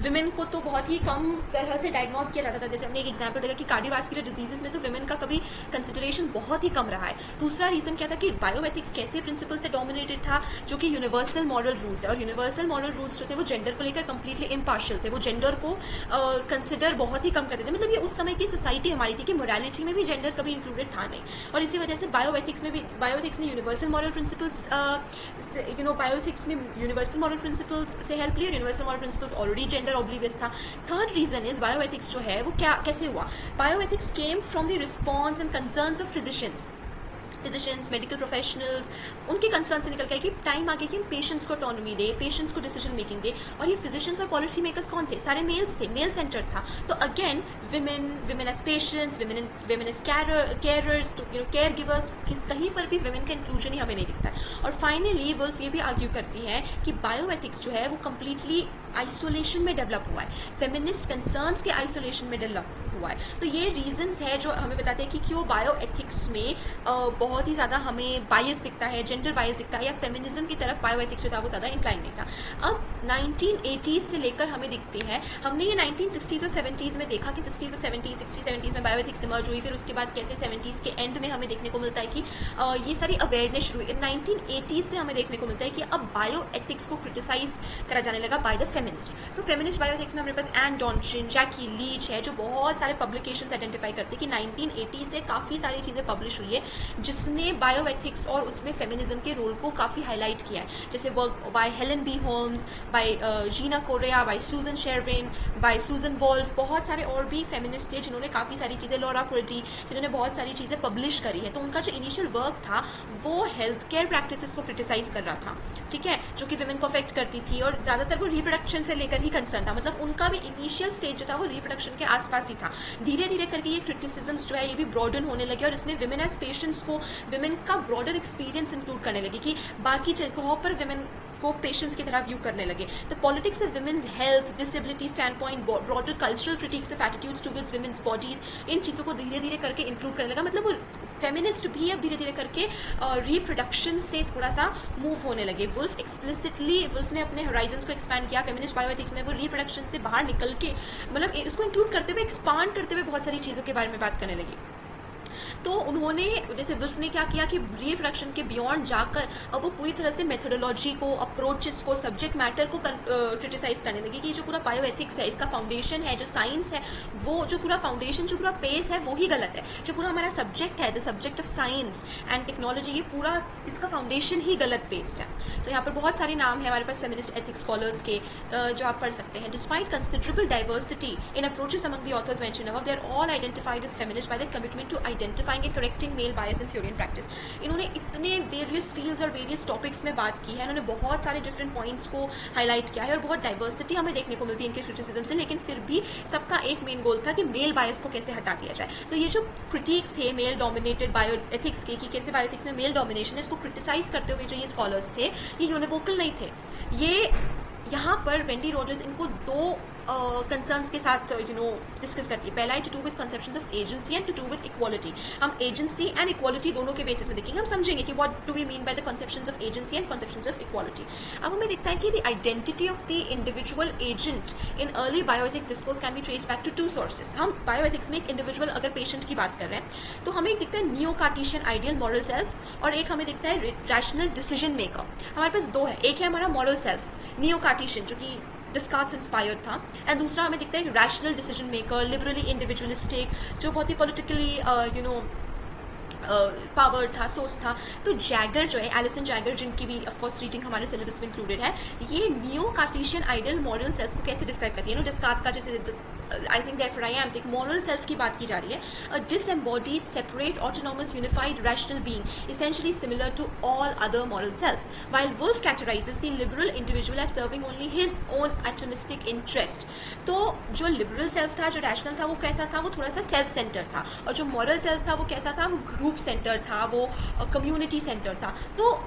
विमेन को तो बहुत ही कम तरह से डायग्नोस किया जाता था। जैसे हमने एक एग्जांपल देखा कि कार्डियोवास्कुलर डिजीजेस में तो विमेन का कभी कंसिडरेशन बहुत ही कम रहा है। दूसरा रीजन क्या था कि बायोएथिक्स कैसे प्रिंसिपल से डोमिनेटेड था, जो कि यूनिवर्सल मॉरल रूल्स है, और यूनिवर्सल मॉरल रूल्स जो थे वो जेंडर को लेकर कंप्लीटली इम्पार्शियल थे, वो जेंडर को कंसिडर बहुत ही कम करते थे। मतलब ये उस समय की सोसाइटी हमारी थी कि मोरालिटी में भी जेंडर कभी इंक्लूडेड था नहीं, और इसी वजह से बायोएथिक्स में भी बायोएथिक्स ने यूनिवर्सल मॉरल प्रिंसिपल्स बायोएथिक्स में यूनिवर्सल मॉरल प्रिंसिपल्स से हेल्प ली, और universal moral principles already gender oblivious था। थर्ड रीजन इज बायोएथिक्स जो है वो क्या कैसे हुआ, bioethics came from the response and concerns of physicians. Physicians, medical professionals, उनके कंसर्न से निकल के कि टाइम आ गया कि हम पेशेंट्स को ऑटोनॉमी दे, पेशेंट्स को डिसीजन मेकिंग दे। और ये फिजिशियंस और पॉलिसी मेकर्स कौन थे? सारे मेल्स थे, मेल सेंटर था। तो again women as patients, women as carers, care givers, कहीं पर भी विमेन का इंक्लूजन ही हमें नहीं दिखता है। और फाइनली वुल्फ ये भी आर्ग्यू करती है कि बायोएथिक्स जो है वो कम्प्लीटली आइसोलेशन में डेवलप हुआ है, फेमिनिस्ट कंसर्न्स के आइसोलेशन में डेवलप हुआ है। तो ये रीजंस है जो हमें बताते हैं कि क्यों बायोएथिक्स में बहुत ही ज़्यादा हमें बायस दिखता है, जेंडर बायस दिखता है, या फेमिनिज्म की तरफ बायोएथिक्स जो था वो ज़्यादा इंक्लाइन नहीं था। अब 1980s से लेकर हमें दिखती है, हमने ये 1960s और 70s में देखा कि 60s और 70s में बायोएथिक्स इमर्ज हुई, फिर उसके बाद कैसे 70s के एंड में हमें देखने को मिलता है कि ये सारी अवेयरनेस शुरू हुई। 1980s से हमें देखने को मिलता है कि अब बायोएथिक्स को क्रिटिसाइज करा जाने लगा बाय द फेमिनिस्ट। तो फेमिनिस्ट बायोएथिक्स में हमारे पास एन डॉन्चिन, जैकी लीच है, जो बहुत सारे पब्लिकेशंस आइडेंटिफाई करते हैं कि 1980 से काफ़ी सारी चीज़ें पब्लिश हुई है जिसने बायोएथिक्स और उसमें फेमिनिज्म के रोल को काफ़ी हाईलाइट किया है। जैसे work by Helen B Holmes, by Gina Corea, by Susan Sherwin, by Susan Wolf, बहुत सारे और भी फेमिनिस्ट थे जिन्होंने काफ़ी सारी चीज़ें, लॉरा पुर्टी, जिन्होंने बहुत सारी चीज़ें पब्लिश करी है। तो उनका जो इनिशियल वर्क था वो हेल्थ केयर प्रैक्टिसेस को क्रिटिसाइज कर रहा था, ठीक है, जो कि विमेन को अफेक्ट करती थी, और ज़्यादातर वो रिप्रोडक्शन से लेकर ही कंसर्न था। मतलब उनका भी इनिशियल स्टेज जो था वो रिप्रोडक्शन के आसपास ही था। धीरे धीरे करके ये क्रिटिसिज्म्स जो है ये भी ब्रॉडन होने लगे, और इसमें विमेन एज पेशेंट्स को, विमेन का ब्रॉडर एक्सपीरियंस इंक्लूड करने लगे कि बाकी जगहों पर विमेन को पेशेंट्स की तरह व्यू करने लगे। The politics of women's health, disability standpoint, broader cultural critics of attitudes towards women's bodies, इन चीज़ों को धीरे धीरे करके इंक्लूड करने लगा। मतलब वो फेमिनिस्ट भी अब धीरे धीरे करके रिप्रोडक्शन से थोड़ा सा मूव होने लगे। वुल्फ ने अपने होराइजन्स को एक्सपैंड किया फेमिनिस्ट बायोएथिक्स में, वो रिप्रोडक्शन से बाहर निकल के, मतलब इसको इंक्लूड करते हुए, एक्सपांड करते हुए बहुत सारी चीज़ों के बारे में बात करने लगी। तो उन्होंने, जैसे वुल्फ ने क्या किया कि रिप्रोडक्शन के बियॉन्ड जाकर अब वो पूरी तरह से मेथोडोलॉजी को, अप्रोचेस को, सब्जेक्ट मैटर को क्रिटिसाइज करने लगी कि जो पूरा बायोएथिक्स है, इसका फाउंडेशन है, जो साइंस है, वो जो पूरा फाउंडेशन, जो पूरा पेस है, वो ही गलत है। जो पूरा हमारा सब्जेक्ट है, the subject of science and technology, ये पूरा इसका फाउंडेशन ही गलत बेस्ड है। तो यहाँ पर बहुत सारे नाम है हमारे पास फेमिनिस्ट एथिक्स स्कॉलर्स के जो आप पढ़ सकते हैं। Despite considerable diversity in approaches among the authors mention above, they are all identified as feminist by the commitment to identifying correcting male bias in theory and practice. इन्होंने इतने various fields और various topics में बात की है, इन्होंने बहुत सारे डिफरेंट पॉइंट्स को हाईलाइट किया है, और बहुत डाइवर्सिटी हमें देखने को मिलती है इनके क्रिटिसिज्म से, लेकिन फिर भी सबका एक मेन गोल था कि मेल बायस को कैसे हटा दिया जाए। तो ये जो क्रिटिक्स थे मेल डोमिनेटेड बायोएथिक्स के, कि कैसे बायोएथिक्स में मेल डोमिनेशन है, इसको क्रिटिसाइज करते हुए जो ये स्कॉलर्स थे, ये यूनिवोकल नहीं थे। ये यहाँ पर वेंडी रॉजर्स इनको दो कंसर्न्स के साथ डिस्कस करती है। पहला है to do with conceptions of agency and to do with equality. हम एजेंसी एंड इक्वालिटी दोनों के बेसिस में देखेंगे, हम समझेंगे कि what do we mean by the conceptions of agency and conceptions of equality. अब हमें दिखता है कि the identity of the individual agent in early bioethics discourse can be traced back to two sources. हम बायोएथिक्स में एक individual अगर patient की बात कर रहे हैं तो हमें एक दिखता है neo Cartesian ideal moral self, और एक हमें दिखता है रैशनल डिसीजन मेकर। हमारे पास दो है, एक है हमारा मॉरल सेल्फ नियो कार्टेशियन जो कि डिस्कार्ड्स इंस्पायर्ड था, एंड दूसरा हमें दिखता है rational decision maker, liberally individualistic, जो बहुत ही पॉलिटिकली पावर था, सोच था। तो जैगर जो है, एलिसन जैगर, जिनकी भी ऑफकोर्स रीडिंग हमारे सिलेबस में इंक्लूडेड है, ये neo Cartesian ideal moral self को कैसे डिस्क्राइब करती है। डिस्कार्ड्स का जैसे I think therefore I am, तो एक मॉरल सेल्फ की बात की जा रही है, a disembodied separate autonomous unified rational being essentially similar to all other moral selfs, while Wolf categorises the liberal individual as serving only his own atomistic interest. तो जो लिबरल सेल्फ था, जो रैशनल था, वो कैसा था, वो थोड़ा सा सेल्फ सेंटर था, और जो मॉरल सेल्फ था वो कैसा था, वो ग्रुप सेंटर था, वो कम्युनिटी सेंटर था। तो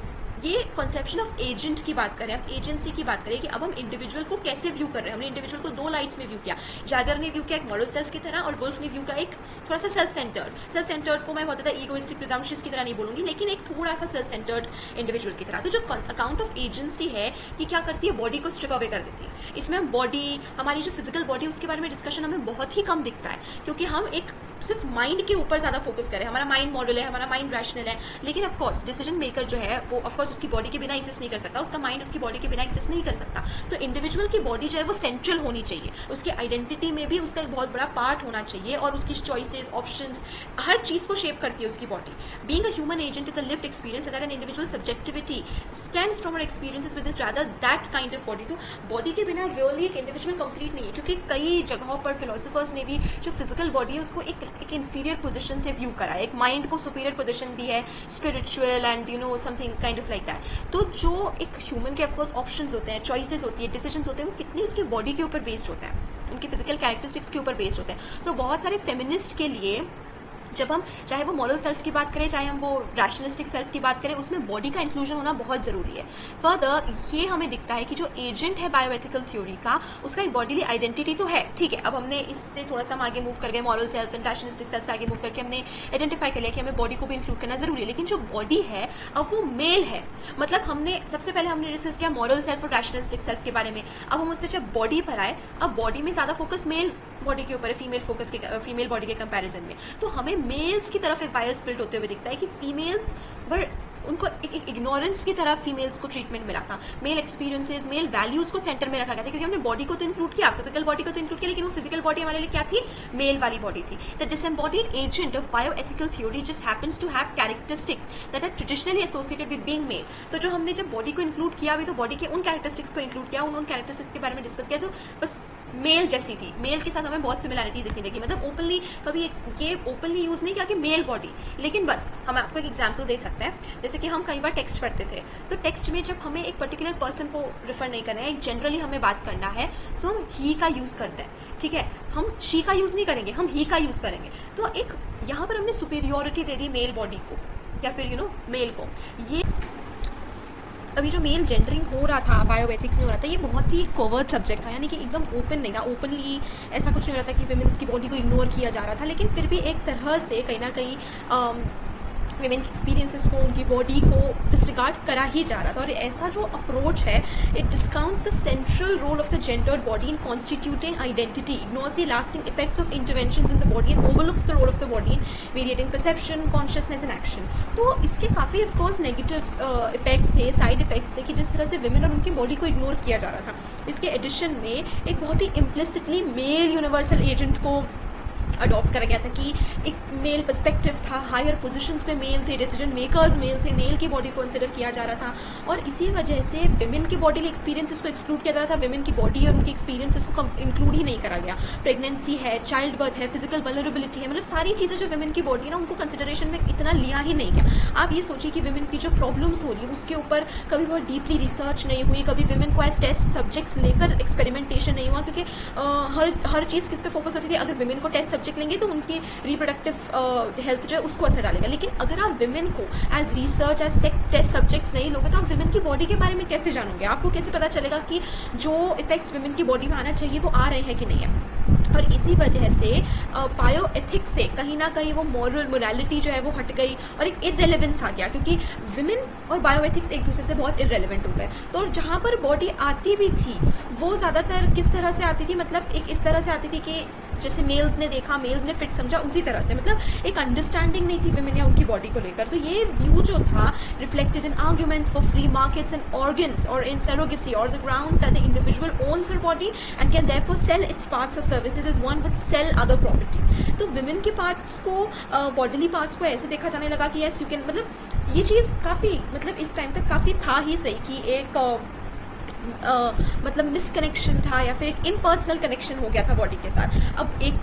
ये कॉन्सेप्शन ऑफ एजेंट की बात करें, हम एजेंसी की बात करें कि अब हम इंडिविजुअल को कैसे व्यू कर रहे हैं। हमने इंडिविजुअल को दो लाइट्स में व्यू किया, जैगर ने व्यू किया एक मॉरल सेल्फ की तरह, और वुल्फ ने व्यू किया एक थोड़ा सा सेल्फ सेंटर्ड को मैं बहुत ज़्यादा ईगोइस्टिक प्रिजम्पशियस की तरह नहीं बोलूँगी, लेकिन एक थोड़ा सा सेल्फ सेंटर्ड इंडिविजुअल की तरह। तो जो अकाउंट ऑफ एजेंसी है ये क्या करती है, बॉडी को स्ट्रिप अवे कर देती है। इसमें हम बॉडी, हमारी जो फिजिकल बॉडी, उसके बारे में डिस्कशन हमें बहुत ही कम दिखता है, क्योंकि हम एक सिर्फ माइंड के ऊपर ज़्यादा फोकस करें। हमारा माइंड मॉडल है, हमारा माइंड रैशनल है, लेकिन ऑफकोर्स डिसीजन मेकर जो है वो ऑफकोर्स उसकी बॉडी के बिना एग्जिस्ट नहीं कर सकता, उसका माइंड उसकी बॉडी के बिना एग्जिस्ट नहीं कर सकता। तो इंडिविजुअल की बॉडी जो है वो सेंट्रल होनी चाहिए, उसकी आइडेंटिटी में भी उसका एक बहुत बड़ा पार्ट होना चाहिए, और उसकी चॉइसेस, ऑप्शंस, हर चीज़ को शेप करती है उसकी body. Being a human agent is a lived experience, अगर an individual subjectivity stems from our experiences with this rather that kind of body. तो बॉडी के बिना रियली एक इंडिविजुअल कंप्लीट नहीं है, क्योंकि कई जगहों पर फिलोसोफर्स ने भी जो फिजिकल बॉडी है उसको एक इंफीरियर पोजीशन से व्यू करा है, एक माइंड को सुपीरियर पोजीशन दी है, spiritual and something kind of like that. तो जो एक ह्यूमन के ऑफकोर्स ऑप्शंस होते हैं, चॉइसेस होती है, डिसीजंस होते हैं, वो कितनी उसकी बॉडी के ऊपर बेस्ड होता है, उनकी फिजिकल कैरेक्टरिस्टिक्स के ऊपर बेस्ड होते हैं। तो बहुत सारे फेमिनिस्ट के लिए जब हम चाहे वो मॉरल सेल्फ की बात करें, चाहे हम वो रैशनलिस्टिक सेल्फ की बात करें, उसमें बॉडी का इंक्लूजन होना बहुत ज़रूरी है। फर्दर ये हमें दिखता है कि जो एजेंट है बायोएथिकल थ्योरी का, उसका एक बॉडीली आइडेंटिटी तो है, ठीक है। अब हमने इससे थोड़ा सा हम आगे मूव कर गए, moral self and rationalistic self से आगे मूव करके हमने आइडेंटिफाई कर लिया कि हमें बॉडी को भी इंक्लूड करना जरूरी है। लेकिन जो बॉडी है अब वो मेल है, मतलब हमने सबसे पहले हमने डिस्कस किया मॉरल सेल्फ और रैशनलिस्टिक सेल्फ के बारे में। अब हम उससे जब बॉडी पर आए, अब बॉडी में ज़्यादा फोकस मेल बॉडी के ऊपर है, फीमेल बॉडी के कंपैरिजन में। तो हमें मेल्स की तरफ एक बायस फिल्ट होते हुए दिखता है कि फीमेल्स वर उनको एक इग्नोरेंस की तरफ फीमेल्स को ट्रीटमेंट मिला था, मेल एक्सपीरियंसेस, मेल वैल्यूज को सेंटर में रखा गया था, क्योंकि हमने बॉडी को तो इंक्लूड किया, फिजिकल बॉडी को तो इंक्लूड किया, लेकिन वो फिजिकल बॉडी हमारे लिए क्या थी, मेल वाली बॉडी थी। The disembodied agent of bioethical theory just happens to have characteristics that are traditionally associated with being male. तो जो हमने जब बॉडी को इंक्लूड किया भी, तो बॉडी के उन कैरेक्टरिस्टिक्स को इंक्लूड किया, उन कैरेक्टरिस्टिक्स के बारे में डिस्कस किया जो बस मेल जैसी थी। मेल के साथ हमें बहुत सिमिलैरिटीज दिखने लगी, मतलब ओपनली कभी ये ओपनली यूज नहीं किया कि मेल बॉडी, लेकिन बस हम आपको एक एग्जांपल दे सकते हैं। जैसे कि हम कई बार टेक्स्ट पढ़ते थे, तो टेक्स्ट में जब हमें एक पर्टिकुलर पर्सन को रेफर नहीं करना है, एक जनरली हमें बात करना है, सो हम ही का यूज करते हैं, ठीक है। हम शी का यूज नहीं करेंगे, हम ही का यूज करेंगे। तो एक यहाँ पर हमने सुपीरियोरिटी दे दी मेल बॉडी को, या फिर मेल को। ये अभी जो मेल जेंडरिंग हो रहा था बायोएथिक्स में हो रहा था, ये बहुत ही कोवर्ट सब्जेक्ट था, यानी कि एकदम ओपन नहीं था, ओपनली ऐसा कुछ नहीं हो रहा था कि विमेन की बॉडी को इग्नोर किया जा रहा था, लेकिन फिर भी एक तरह से कहीं ना कहीं विमेन के एक्सपीरियंसेस को, उनकी बॉडी को डिसरिगार्ड करा ही जा रहा था। और ऐसा जो अप्रोच है, it discounts the central role of the gendered body in constituting identity, ignores the lasting effects of interventions in the body and overlooks the role of the body in variating perception, consciousness and action. तो इसके काफ़ी of course negative effects थे, side effects थे, कि जिस तरह से women और उनकी बॉडी को इग्नोर किया जा रहा था। इसके एडिशन में एक बहुत ही इम्प्लिसिटली मेल यूनिवर्सल एजेंट को अडॉप्ट करा गया था, कि एक मेल पर्सपेक्टिव था, हायर पोजीशंस पे मेल थे, डिसीजन मेकर्स मेल थे, मेल की बॉडी को कंसिडर किया जा रहा था। और इसी वजह से विमेन की बॉडी एक्सपीरियंसेस को एक्सक्लूड किया जा रहा था, विमेन की बॉडी और उनकी एक्सपीरियंसेस को इंक्लूड ही नहीं करा गया। प्रेगनेंसी है, चाइल्ड बर्थ है, फिजिकल वल्नरेबिलिटी है, मतलब सारी चीज़ें जो विमेन की बॉडी ना, उनको कंसिडरेशन में इतना लिया ही नहीं गया। आप ये सोचिए कि विमेन की जो प्रॉब्लम्स हो रही है उसके ऊपर कभी बहुत डीपली रिसर्च नहीं हुई, कभी विमेन को एज टेस्ट सब्जेक्ट्स लेकर एक्सपेरिमेंटेशन नहीं हुआ, क्योंकि हर चीज़ किस पे फोकस होती थी, अगर विमेन को टेस्ट सब्जेक्ट लेंगे तो उनकी रिप्रोडक्टिव हेल्थ जो है उसको असर डालेगा। लेकिन अगर आप विमेन को as research, as test subjects नहीं लोगे, तो आप विमेन की बॉडी के बारे में कैसे जानोगे? आपको कैसे पता चलेगा कि जो इफेक्ट्स विमेन की बॉडी में आना चाहिए वो आ रहे हैं कि नहीं है? और इसी वजह से बायोएथिक्स से कहीं ना कहीं वो मोरालिटी जो है वो हट गई और एक इररेलेवेंस आ गया, क्योंकि विमेन और बायोएथिक्स एक दूसरे से बहुत इररेलेवेंट हो गए। तो जहाँ पर बॉडी आती भी थी वो ज़्यादातर किस तरह से आती थी, मतलब एक इस तरह से आती थी कि जैसे मेल्स ने देखा, मेल्स ने फिट समझा, उसी तरह से, मतलब एक अंडरस्टैंडिंग नहीं थी विमेन या उनकी बॉडी को लेकर। तो ये व्यू जो था reflected in arguments for free markets and organs और इन सरोगेसी और the grounds that the individual owns her body and can therefore sell its parts और services as one would sell other property. तो women के parts को, bodily parts को ऐसे देखा जाने लगा कि यस यू कैन, मतलब ये चीज़ काफ़ी, मतलब इस टाइम तक काफ़ी था ही सही कि एक मतलब मिसकनेक्शन था या फिर एक इम्पर्सनल कनेक्शन हो गया था बॉडी के साथ। अब एक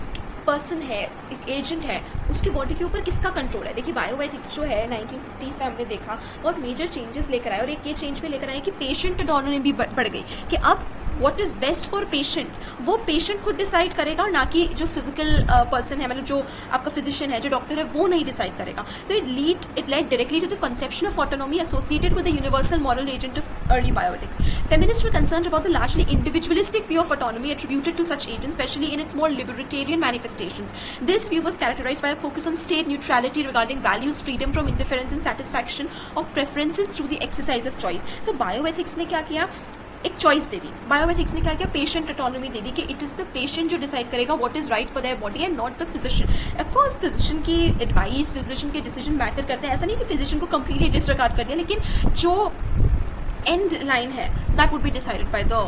पर्सन है, एक एजेंट है, उसकी बॉडी के ऊपर किसका कंट्रोल है? देखिए बायोएथिक्स जो है 1950 से हमने देखा बहुत मेजर चेंजेस लेकर आए, और एक ये चेंज भी लेकर आए कि पेशेंट ऑटोनॉमी भी बढ़ गई, कि अब what is best for patient वो पेशेंट खुद डिसाइड करेगा, ना कि जो फिजिकल पर्सन है, मतलब जो आपका फिजिशियन है, जो डॉक्टर है, वो नहीं डिसाइड करेगा। तो it led directly to the conception of autonomy associated with the universal moral agent of early bioethics. Feminists were concerned about the largely individualistic view of autonomy attributed to such agents, especially in its more libertarian manifestations. This view was characterized by a focus on state neutrality regarding values, freedom from interference and satisfaction of preferences through the exercise of choice. तो bioethics ने क्या किया, एक choice दे दी, bioethics ने क्या किया, patient autonomy दे दी कि it is the patient जो डिसाइड करेगा what is right for their body and not the physician. Of course physician की एडवाइस, फिजिशियन के डिसीजन मैटर करते हैं, ऐसा नहीं कि फिजिशियन को कंप्लीटली डिसरिगार्ड कर दिया, लेकिन जो end line है that would be decided by the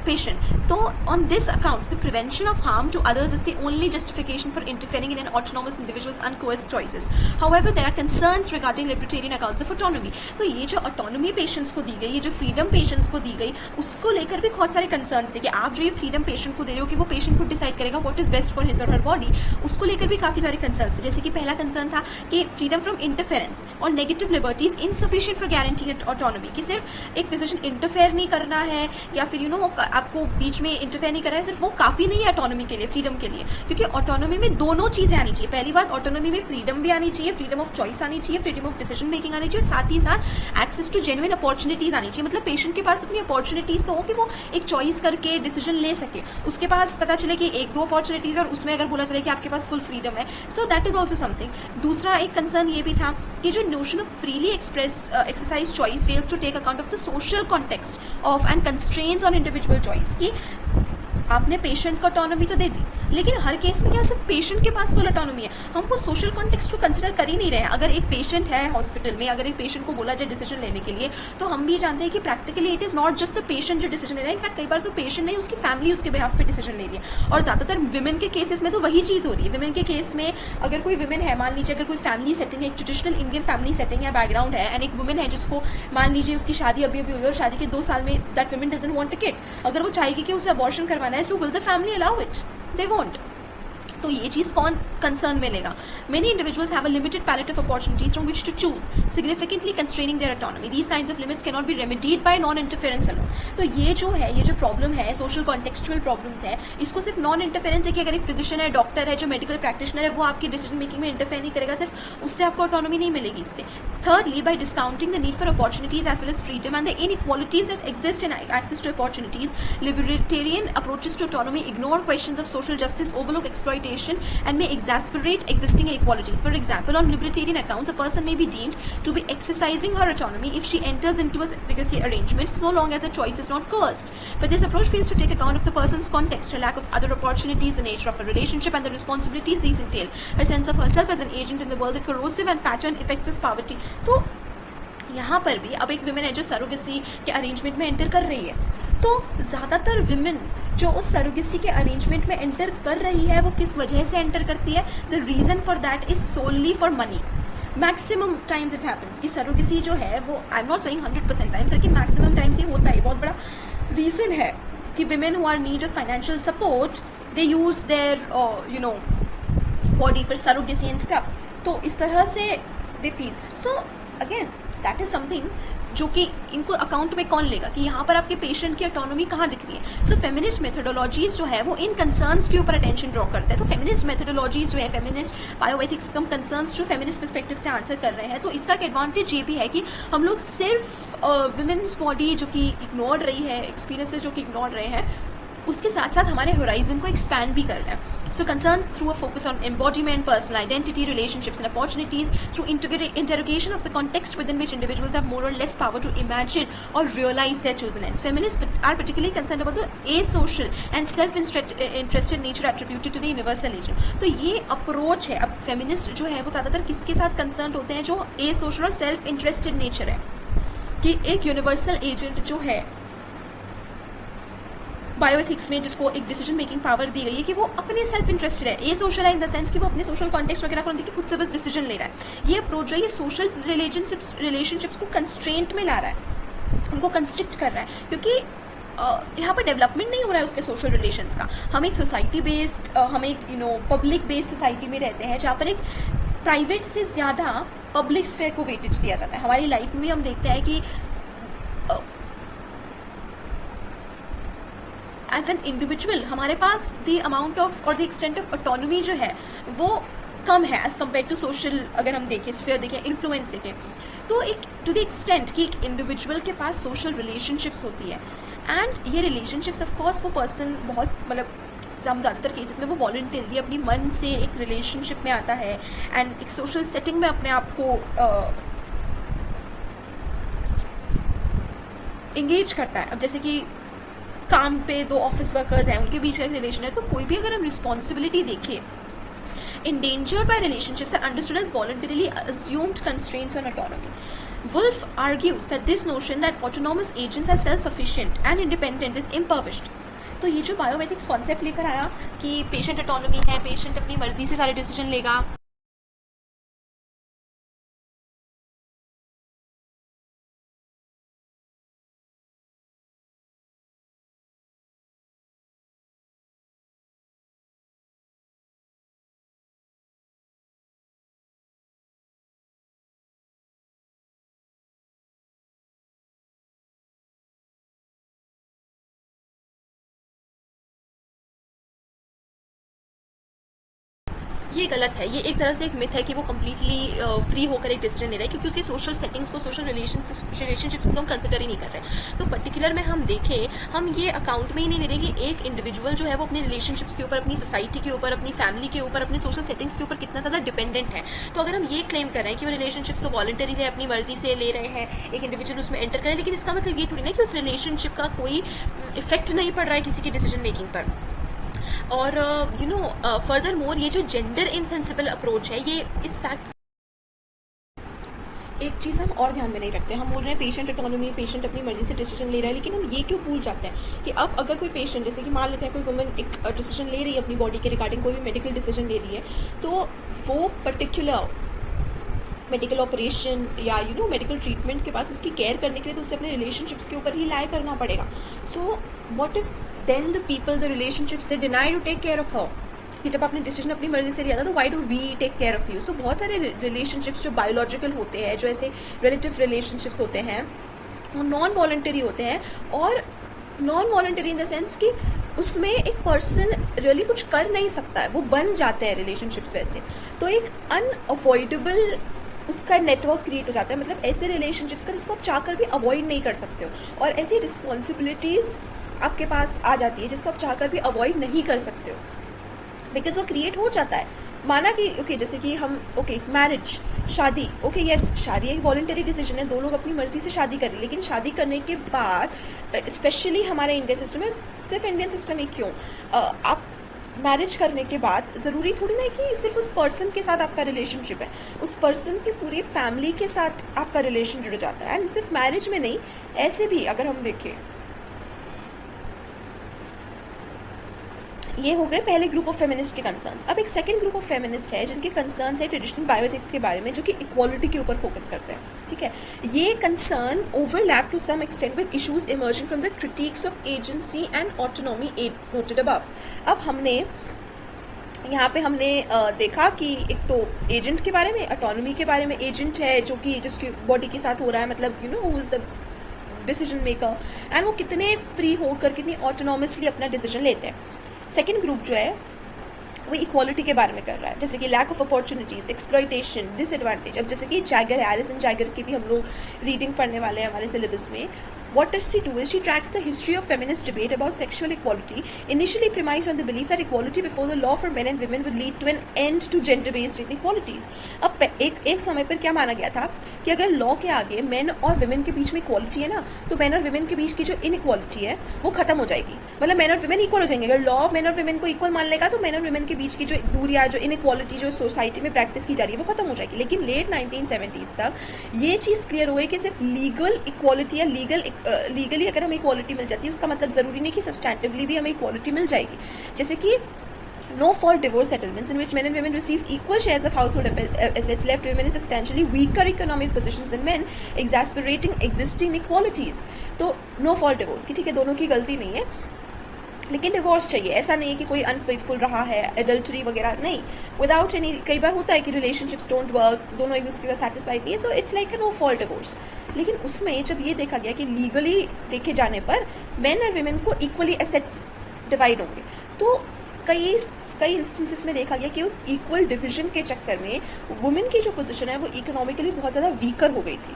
patient. So on this account the prevention of harm to others is the only justification for interfering in an autonomous individual's uncoerced choices. However there are concerns regarding libertarian accounts of autonomy. तो ये जो autonomy patients को दी गई, ये जो freedom patients को दी गई, उसको लेकर भी बहुत सारे concerns थे कि आप जो ये freedom patient को दे रहे हो कि वो patient को decide करेगा what is best for his or her body, उसको लेकर भी काफ़ी सारे concerns थे। जैसे कि पहला concern था कि freedom from interference और negative liberties insufficient for guaranteeing autonomy, कि सिर्फ एक फिजिशियन इंटरफेयर नहीं करना है या फिर आपको बीच में इंटरफेयर नहीं करना है, सिर्फ वो काफ़ी नहीं है ऑटोनॉमी के लिए, फ्रीडम के लिए, क्योंकि ऑटोनॉमी में दोनों चीज़ें आनी चाहिए। पहली बात, ऑटोनॉमी में फ्रीडम भी आनी चाहिए, फ्रीडम ऑफ चॉइस आनी चाहिए, फ्रीडम ऑफ डिसीजन मेकिंग आनी चाहिए, और साथ ही साथ एक्सेस टू जेन्युइन अपॉर्चुनिटीज़ आनी चाहिए। मतलब पेशेंट के पास उतनी अपॉर्चुनिटीज़ तो हो कि वो एक चॉइस करके डिसीजन ले सके, उसके पास पता चले कि एक दो अपॉर्चुनिटीज़ और उसमें अगर बोला चले कि आपके पास फुल फ्रीडम है, so that is also something. दूसरा एक कंसर्न ये भी था कि जो notion of freely exercise choice fails to take account of the social context of and constraints on individual choice, कि आपने पेशेंट को ऑटोनॉमी तो दे दी, लेकिन हर केस में क्या सिर्फ पेशेंट के पास फुल ऑटोनॉमी है, हम वो सोशल कॉन्टेक्स्ट को कंसिडर कर ही नहीं रहे हैं। अगर एक पेशेंट है हॉस्पिटल में, अगर एक पेशेंट को बोला जाए डिसीजन लेने के लिए, तो हम भी जानते हैं कि practically it is not just the patient जो डिसीजन ले रहा है, इनफैक्ट कई बार तो पेशेंट नहीं, उसकी फैमिली उसके बिहाफ पे डिसीजन ले रही है। और ज़्यादातर विमेन के केसेस में तो वही चीज़ हो रही है। विमेन के केस में अगर कोई विमेन है, मान लीजिए अगर कोई फैमिली सेटिंग है, एक ट्रेडिशनल इंडियन फैमिली सेटिंग या बैकग्राउंड है, एंड एक वुमेन है जिसको मान लीजिए उसकी शादी अभी अभी हुई और शादी के 2 साल में that women doesn't want a kid, अगर वो चाहेगी कि उसे अबॉर्शन करवाना है, so will the family allow it? They won't. तो ये चीज़ कौन कंसर्न में लेगा? Many individuals have a limited palette of opportunities from which to choose, significantly constraining their autonomy. These kinds of limits cannot be remedied by non-interference alone. तो ये जो problem है, social contextual problems है, इसको सिर्फ non interference है कि अगर एक फिजिशियन है, डॉक्टर है, जो मेडिकल प्रैक्टिशनर है, वो आपकी डिसीजन मेकिंग में इंटरफेयर नहीं करेगा, सिर्फ उससे आपको ऑटोनॉमी नहीं मिलेगी इससे। Thirdly, by discounting the need for opportunities as well as freedom and the inequalities that exist in access to opportunities, libertarian approaches to autonomy ignore questions of social justice, overlook exploitation, and may exacerbate existing inequalities. For example, on libertarian accounts, a person may be deemed to be exercising her autonomy if she enters into a surrogacy arrangement, so long as the choice is not coerced. But this approach fails to take account of the person's context, her lack of other opportunities, the nature of her relationship, and the responsibilities these entail, her sense of herself as an agent in the world, the corrosive and pattern effects of poverty. तो यहाँ पर भी अब एक women है जो surrogacy के arrangement में एंटर कर रही है, तो ज़्यादातर विमेन जो उस सरोगेसी के अरेंजमेंट में एंटर कर रही है, वो किस वजह से एंटर करती है? The reason for that is solely for money. Maximum times it happens कि सरोगेसी जो है वो, I am not saying 100% times, लेकिन मैक्सिमम टाइम्स ये होता है। बहुत बड़ा रीज़न है कि women who are need of financial support, they use their body for surrogacy and stuff. तो इस तरह से they feel. So again that is something जो कि इनको अकाउंट में कौन लेगा कि यहाँ पर आपके पेशेंट की ऑटोनॉमी कहाँ दिख रही है। सो फेमिनिस्ट मेथोडोलॉजीज जो है वो इन कंसर्न्स के ऊपर अटेंशन ड्रॉ करते हैं। तो फेमिनिस्ट मेथोडोलॉजीज जो है, फेमिनिस्ट बायोएथिक्स कम कंसर्न्स जो फेमिनिस्ट पर्सपेक्टिव से आंसर कर रहे हैं, तो इसका एक एडवांटेज ये भी है कि हम लोग सिर्फ वुमेन्स बॉडी जो कि इग्नोर रही है, एक्सपीरियंसेस जो कि इग्नोर रहे हैं, उसके साथ साथ हमारे होराइजन को एक्सपैंड भी कर रहे हैं। So concern through a focus on embodiment, personal identity, relationships and opportunities, through interrogation of the context within which individuals have more or less power to imagine or realise their chosen ends. Feminist are particularly concern about the asocial and self-interested nature attributed to the universal agent. तो ये approach है। अब feminist जो है वो ज़्यादातर किसके साथ कंसर्न होते हैं? जो asocial और सेल्फ इंटरेस्टेड नेचर है, कि एक यूनिवर्सल एजेंट जो है बायोएथिक्स में, जिसको एक डिसीजन मेकिंग पावर दी गई है, कि वो अपने सेल्फ इंटरेस्टेड है। ए सोशल है इन द सेंस कि वो अपने सोशल कॉन्टेक्स्ट वगैरह को देखिए खुद से बस डिसीजन ले रहा है। ये अप्रोच जो है ये सोशल रिलेशनशिप्स को कंस्ट्रेंट में ला रहा है, उनको कंस्ट्रिक्ट कर रहा है, क्योंकि यहाँ पर डेवलपमेंट नहीं हो रहा है उसके सोशल रिलेशंस का। हम एक सोसाइटी बेस्ड, हम एक पब्लिक बेस्ड सोसाइटी में रहते हैं, जहाँ पर एक प्राइवेट से ज़्यादा पब्लिक स्फेयर को वेटेज दिया जाता है। हमारी लाइफ में भी हम देखते हैं कि एज एन इंडिविजुअल हमारे पास द अमाउंट ऑफ और द एक्सटेंट ऑफ ऑटोनॉमी जो है वो कम है एज कम्पेयर टू सोशल। अगर हम देखें, स्फीयर देखें, इन्फ्लुएंस देखें, तो एक टू द एक्सटेंट कि एक इंडिविजुअल के पास सोशल रिलेशनशिप्स होती है, एंड ये रिलेशनशिप्स ऑफ कोर्स वो पर्सन बहुत, मतलब हम ज़्यादातर केसेस में वो वॉलंटरली अपनी मन से एक रिलेशनशिप में आता है एंड एक सोशल सेटिंग में अपने आप को इंगेज करता है। अब जैसे कि काम पे दो ऑफिस वर्कर्स हैं, उनके बीच का एक रिलेशन है, तो कोई भी अगर हम रिस्पॉन्सिबिलिटी देखें, endangered by relationships are understood as voluntarily assumed constraints on autonomy. Wolf argues that this notion that autonomous agents are self-sufficient and independent is impoverished. तो ये जो बायोएथिक्स कॉन्सेप्ट लेकर आया कि पेशेंट ऑटोनॉमी है, पेशेंट अपनी मर्जी से सारे डिसीजन लेगा, ये गलत है। ये एक तरह से एक मिथ है कि वो कम्प्लीटली फ्री होकर एक डिसीजन ले रहा है, क्योंकि उसके सोशल सेटिंग्स को, सोशल रिलेशनशिप्स को तो हम कंसिडर ही नहीं कर रहे। तो पर्टिकुलर में हम देखें, हम ये अकाउंट में ही नहीं ले रहे कि एक इंडिविजुअल जो है वो अपने रिलेशनशिप्स के ऊपर, अपनी सोसाइटी के ऊपर, अपनी फैमिली के ऊपर, अपने सोशल सेटिंग्स के ऊपर कितना ज़्यादा डिपेंडेंट है। तो अगर हम ये क्लेम कर रहे हैं कि वो रिलेशनशिप्स तो वॉलंटरी है, अपनी मर्जी से ले रहे हैं, एक इंडिविजुअल उसमें एंटर करें, लेकिन इसका मतलब ये थोड़ी ना कि उस रिलेशनशिप का कोई इफेक्ट नहीं पड़ रहा है किसी की डिसीजन मेकिंग पर। और फर्दर मोर ये जो जेंडर इनसेंसिबल अप्रोच है, ये इस फैक्ट, एक चीज़ हम और ध्यान में नहीं रखते। हम बोल रहे हैं पेशेंट ऑटोनॉमी, पेशेंट अपनी मर्जी से डिसीजन ले रहा है, लेकिन हम ये क्यों भूल जाते हैं कि अब अगर कोई पेशेंट, जैसे कि मान लेते हैं कोई वुमेन एक डिसीजन ले रही है अपनी बॉडी के रिगार्डिंग, कोई भी मेडिकल डिसीजन ले रही है, तो वो पर्टिकुलर मेडिकल ऑपरेशन या मेडिकल ट्रीटमेंट के बाद उसकी केयर करने के लिए तो उसे अपने रिलेशनशिप्स के ऊपर ही लाए करना पड़ेगा। So what if then the people, the relationships, they deny to take care of her, कि जब आपने डिसीजन अपनी मर्जी से लिया था तो why do we take care of you. So बहुत सारे रिलेशनशिप्स जो बायोलॉजिकल होते हैं, जो ऐसे रिलेटिव रिलेशनशिप्स होते हैं, वो नॉन वॉलंटरी होते हैं। और non voluntary in the sense कि उसमें एक पर्सन रियली कुछ कर नहीं सकता है, वो बन जाते हैं रिलेशनशिप्स वैसे। तो एक अनअवॉइडेबल उसका नेटवर्क क्रिएट हो जाता है, मतलब ऐसे रिलेशनशिप्स का जिसको आप चाहकर भी अवॉइड नहीं कर सकते हो, और ऐसी रिस्पॉन्सिबिलिटीज़ आपके पास आ जाती है जिसको आप चाहकर भी अवॉइड नहीं कर सकते हो, बिकॉज वो क्रिएट हो जाता है। माना कि ओके जैसे कि हम मैरिज, शादी, यस शादी एक वॉलंटरी डिसीजन है, दो लोग अपनी मर्जी से शादी करें, लेकिन शादी करने के बाद स्पेशली हमारे इंडियन सिस्टम में, सिर्फ इंडियन सिस्टम में क्यों, आप मैरिज करने के बाद ज़रूरी थोड़ी ना कि सिर्फ उस पर्सन के साथ आपका रिलेशनशिप है, उस पर्सन की पूरी फैमिली के साथ आपका रिलेशन जुड़ जाता है। एंड सिर्फ मैरिज में नहीं, ऐसे भी अगर हम देखें, ये हो गए पहले ग्रुप ऑफ फेमिनिस्ट के कंसर्न्स। अब एक सेकंड ग्रुप ऑफ फेमिनिस्ट है जिनके कंसर्न्स है ट्रेडिशनल बायोएथिक्स के बारे में, जो कि इक्वालिटी के ऊपर फोकस करते हैं। ठीक है, ये concern overlap to some extent with issues emerging from the critics of agency and autonomy noted above. अब यहाँ पे हमने देखा कि एक तो एजेंट के बारे में, ऑटोनॉमी के बारे में। एजेंट है जो कि जिसकी बॉडी के साथ हो रहा है, मतलब who is the decision maker, and वो कितने फ्री होकर, कितनी ऑटोनॉमसली अपना डिसीजन लेते हैं। सेकेंड ग्रुप जो है वो इक्वालिटी के बारे में कर रहा है, जैसे कि lack of opportunities, exploitation, disadvantage. अब जैसे कि जैगर है, एलिसन जैगर की भी हम लोग रीडिंग पढ़ने वाले हैं हमारे सिलेबस में। What does she do is she tracks the history of feminist debate about sexual equality, initially premised on the belief that equality before the law for men and women would lead to an end to gender-based inequalities. अब एक समय पर क्या माना गया था कि अगर लॉ के आगे मेन और वुमेन के बीच में इक्वालिटी है ना, तो मेन और वुमेन के बीच की जो इनइक्वालिटी है वो खत्म हो जाएगी, मतलब मेन और वुमेन इक्वल हो जाएंगे। अगर लॉ मेन और वुमेन को इक्वल मान लेगा तो मेन और वुमेन के बीच की जो दूरियां, जो इनइक्वालिटी जो सोसाइटी में प्रैक्टिस की जा रही है वो खत्म हो जाएगी। लेकिन लेट 1970s तक ये चीज़ क्लियर हो गई कि सिर्फ लीगल इक्वालिटी या लीगली अगर हमें इक्वालिटी मिल जाती है, उसका मतलब ज़रूरी नहीं कि सब्सटैंटिवली भी हमें इक्वालिटी मिल जाएगी। जैसे कि no fault divorce settlements in which men and women received equal shares of household assets left women in substantially weaker economic positions than men, exacerbating existing inequalities. तो no fault divorce की, ठीक है, दोनों की गलती नहीं है, लेकिन डिवोर्स चाहिए। ऐसा नहीं है कि कोई अनफेथफुल रहा है, एडल्टरी वगैरह नहीं, विदाउट एनी। कई बार होता है कि रिलेशनशिप्स डोंट वर्क, दोनों एक दूसरे के साथ सेटिस्फाइड नहीं है, so it's like no fault divorce. लेकिन उसमें जब ये देखा गया कि लीगली देखे जाने पर मेन और वुमेन को इक्वली एसेट्स डिवाइड होंगे, तो कई इंस्टेंसेस में देखा गया कि उस इक्वल डिविजन के चक्कर में वुमेन की जो पोजीशन है वो इकोनॉमिकली बहुत ज़्यादा वीकर हो गई थी।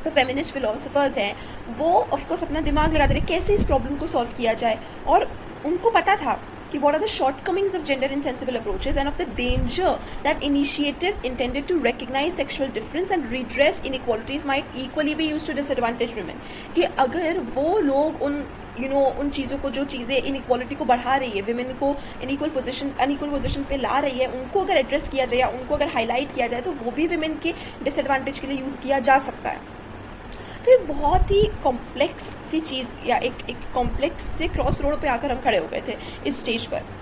तो फेमिनिस्ट फिलोसोफर्स हैं वो ऑफकोर्स अपना दिमाग लगाते रहे कैसे इस प्रॉब्लम को सॉल्व किया जाए, और उनको पता था कि what are the shortcomings of gender insensible approaches and of the danger that initiatives intended to recognize sexual difference and redress inequalities might equally be used to disadvantage women. कि अगर वो लोग उन चीज़ों को, जो चीज़ें इनइक्वालिटी को बढ़ा रही है, विमेन को अनइक्वल पोजीशन पे ला रही है, उनको अगर एड्रेस किया जाए या उनको अगर हाईलाइट किया जाए तो वो भी विमेन के डिसएडवांटेज के लिए यूज़ किया जा सकता है. तो ये बहुत ही कॉम्प्लेक्स सी चीज़ या एक कॉम्प्लेक्स से क्रॉस रोड पे आकर हम खड़े हो गए थे इस स्टेज पर.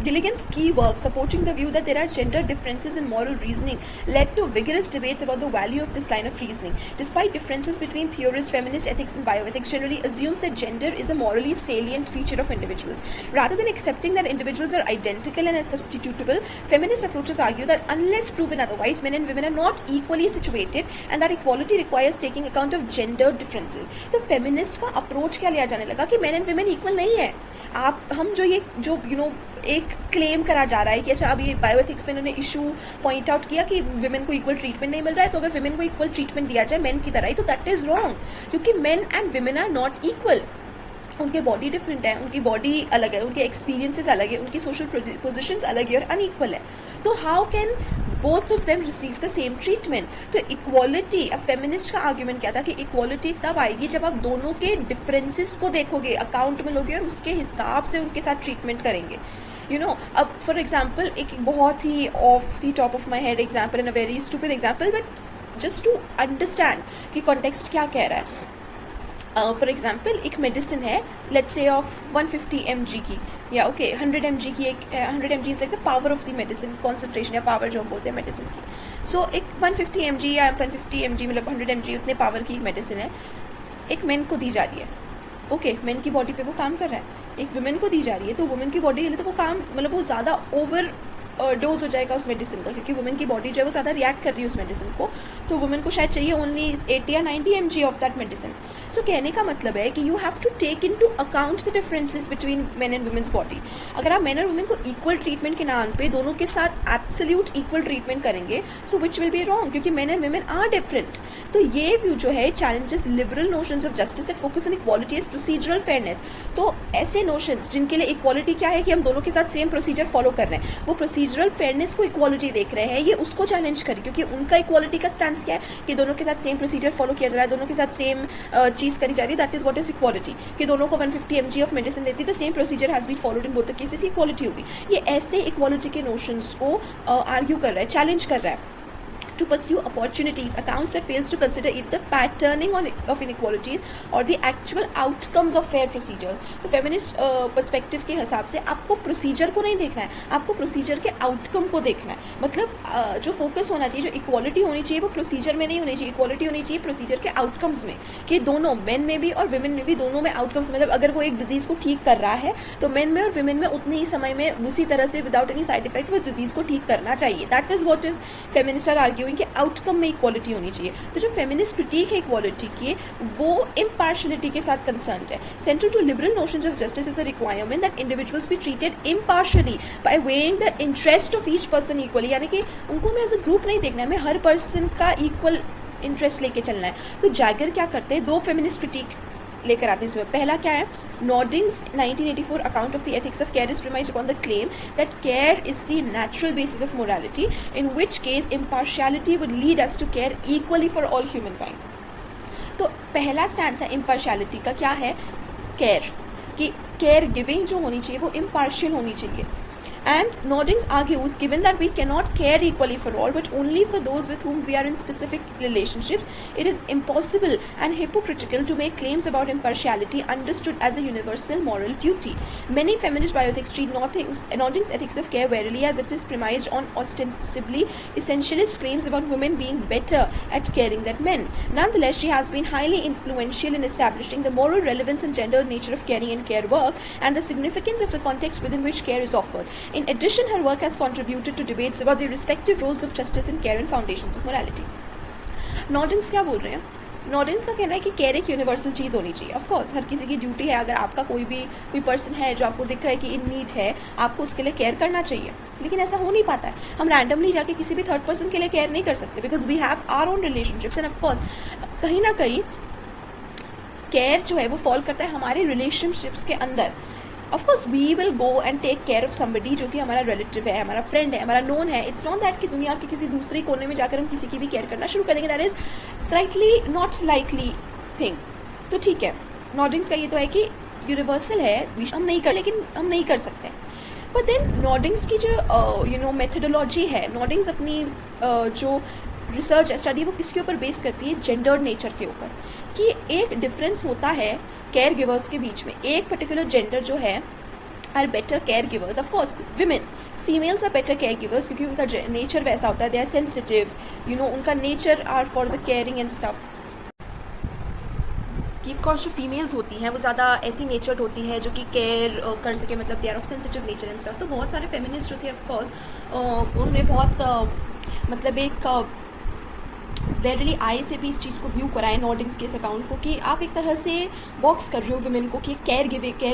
Gilligan's key work supporting the view that there are gender differences in moral reasoning led to vigorous debates about the value of this line of reasoning. Despite differences between theorists, feminist ethics and bioethics generally assumes that gender is a morally salient feature of individuals. Rather than accepting that individuals are identical and substitutable, feminist approaches argue that unless proven otherwise, men and women are not equally situated and that equality requires taking account of gender differences. तो feminist का approach क्या लिया जाने लगा कि men and women equal नहीं है. हम जो एक क्लेम करा जा रहा है कि अच्छा अभी बायोएथिक्स में उन्होंने इशू पॉइंट आउट किया कि विमेन को इक्वल ट्रीटमेंट नहीं मिल रहा है, तो अगर विमेन को इक्वल ट्रीटमेंट दिया जाए मेन की तरह ही, तो दैट इज रॉन्ग, क्योंकि men and women are not equal. उनके बॉडी डिफरेंट है, उनकी बॉडी अलग है, उनके एक्सपीरियंसेस अलग है, उनकी सोशल पोजिशंस अलग है और अनइक्वल है. तो how can both of them receive the same treatment? तो इक्वालिटी, अब फेमिनिस्ट का आर्ग्यूमेंट क्या था कि इक्वालिटी तब आएगी जब आप दोनों के डिफरेंसेस को देखोगे, अकाउंट में लोगे और उसके हिसाब से उनके साथ ट्रीटमेंट करेंगे. अब फॉर एग्जाम्पल एक बहुत ही off the top of my head example and a very stupid example, but just to understand कि कॉन्टेक्स्ट क्या कह रहा है. फॉर एग्जाम्पल एक मेडिसिन है, लेट्स से ऑफ 150 mg की या 100 mg की, एक 100 mg is like the power of the medicine, concentration या पावर जो हम बोलते हैं मेडिसिन की. सो एक 150 mg या 150 mg मतलब 100 mg उतने पावर की मेडिसिन है, एक मेन को दी जा रही है. ओके, मेन की बॉडी पे वो काम कर रहा है, एक वुमेन को दी जा रही है, तो वुमेन की बॉडी के लिए तो वो काम मतलब वो ज़्यादा ओवर डोज हो जाएगा उस मेडिसिन का, क्योंकि वुमेन की बॉडी जो है वो ज़्यादा रिएक्ट कर रही है उस मेडिसिन को, तो वुमेन को शायद चाहिए ओनली 80 या 90 mg of that medicine. So कहने का मतलब है कि you have to take into account the differences between men and women's body. अगर आप मेन और वुमेन को इक्वल ट्रीटमेंट के नाम पे दोनों के साथ एब्सोल्यूट इक्वल ट्रीटमेंट करेंगे, so which will be wrong, क्योंकि men and women are different. तो ये व्यू जो है challenges liberal notions of justice that focus on equality as procedural fairness. तो ऐसे नोशंस जिनके लिए इक्वालिटी क्या है कि हम दोनों के साथ सेम प्रोसीजर फॉलो कर रहे हैं, वो प्रोसीजरल फेयरनेस को इक्वालिटी देख रहे हैं, ये उसको चैलेंज करें, क्योंकि उनका इक्वालिटी का स्टैंड क्या है कि दोनों के साथ सेम प्रोसीजर फॉलो किया जा रहा है, दोनों के साथ सेम चीज़ करी जा रही है. That is what is equality, कि दोनों को 150 mg ऑफ मेडिसिन देती है, the same procedure has been followed in both the cases, equality होगी. ये ऐसे इक्वालिटी के नोशंस को आर्ग्यू कर रहा है, चैलेंज कर रहा है. To pursue opportunities, accounts that fails to consider either the patterning of inequalities or the actual outcomes of fair procedures. तो feminist perspective के हिसाब से आपको प्रोसीजर को नहीं देखना है, आपको प्रोसीजर के आउटकम को देखना है. मतलब जो फोकस होना चाहिए, जो इक्वालिटी होनी चाहिए वो प्रोसीजर में नहीं होनी चाहिए, इक्वालिटी होनी चाहिए प्रोसीजर के आउटकम्स में, कि दोनों मेन में भी और विमेन में भी, दोनों में आउटकम्स. मतलब अगर वो एक डिजीज़ को ठीक कर रहा है तो मेन में और विमेन में उतने ही समय में उसी तरह से विदाउट एनी साइड इफेक्ट वो डिजीज़ को ठीक करना चाहिए. That is what is feminist are arguing कि आउटकम में इक्वालिटी होनी चाहिए. तो जो फेमिनिस्ट क्रिटिक है इक्वालिटी की, वो इम्पार्शलिटी के साथ कंसर्न है. Central to liberal notions of justice is the requirement that individuals be treated impartially by weighing the interest of each person equally. यानी कि उनको हमें एज अ ग्रुप नहीं देखना है, हमें हर पर्सन का इक्वल इंटरेस्ट लेके चलना है. तो जैगर क्या करते हैं, दो फेमिनिस्ट क्रिटिक लेकर आते हैं इसमें. पहला क्या है, Noddings 1984 account of the ethics of care is premised upon the claim that care is the natural basis of morality, in which case impartiality would lead us to care equally for all human kind. तो पहला stand है impartiality का, क्या है, care, कि care giving जो होनी चाहिए वो इम्पार्शियल होनी चाहिए. And Nordings argues, given that we cannot care equally for all, but only for those with whom we are in specific relationships, it is impossible and hypocritical to make claims about impartiality understood as a universal moral duty. Many feminist bioethics treat Nordings' ethics of care warily, as it is premised on ostensibly essentialist claims about women being better at caring than men. Nonetheless, she has been highly influential in establishing the moral relevance and gender nature of caring and care work, and the significance of the context within which care is offered. In addition, her work has contributed to debates about the respective roles of justice and care and foundations of morality. नॉर्डिंग्स क्या बोल रहे हैं, नॉर्डिंग्स का कहना है कि care एक universal चीज़ होनी चाहिए. ऑफ कोर्स हर किसी की ड्यूटी है, अगर आपका कोई पर्सन है जो आपको दिख रहा है कि इन नीड है, आपको उसके लिए केयर करना चाहिए. लेकिन ऐसा हो नहीं पाता है, हम रैंडमली जाके किसी भी थर्ड पर्सन के लिए केयर नहीं कर सकते, because we have our own relationships. And of course कहीं ना कहीं केयर जो है वो फॉल करता है हमारे रिलेशनशिप्स के अंदर. Of course we will go and take care of somebody जो कि हमारा रिलेटिव है, हमारा फ्रेंड है, हमारा नोन है. इट्स नॉट दैट कि दुनिया के किसी दूसरे कोने में जाकर हम किसी की भी केयर करना शुरू कर देंगे. That is slightly not likely thing. तो ठीक है, नॉडिंग्स का ये तो है कि यूनिवर्सल है, हम नहीं कर, लेकिन हम नहीं कर सकते. बट देन नॉडिंग्स की जो मेथडोलॉजी है, नॉडिंग्स अपनी जो रिसर्च स्टडी वो किसके ऊपर बेस करती है, जेंडर नेचर के ऊपर. कि एक डिफरेंस होता है केयर गिवर्स के बीच में. एक पर्टिकुलर जेंडर जो है are better care givers. Of course women, females are better care givers क्योंकि उनका नेचर वैसा होता है. दे आर सेंसिटिव, उनका nature are for the caring and stuff. कि ऑफकोर्स जो फीमेल्स होती हैं वो ज़्यादा ऐसी नेचर्ड होती है जो कि केयर कर सके, मतलब they are of sensitive nature and stuff. तो बहुत सारे फेमिनिस्ट जो थे ऑफकोर्स उन्होंने बहुत मतलब एक वेरली आई से भी इस चीज़ को व्यू कराए नॉडिंग्स के इस अकाउंट को कि आप एक तरह से बॉक्स कर रहे हो वुमेन को कि केयर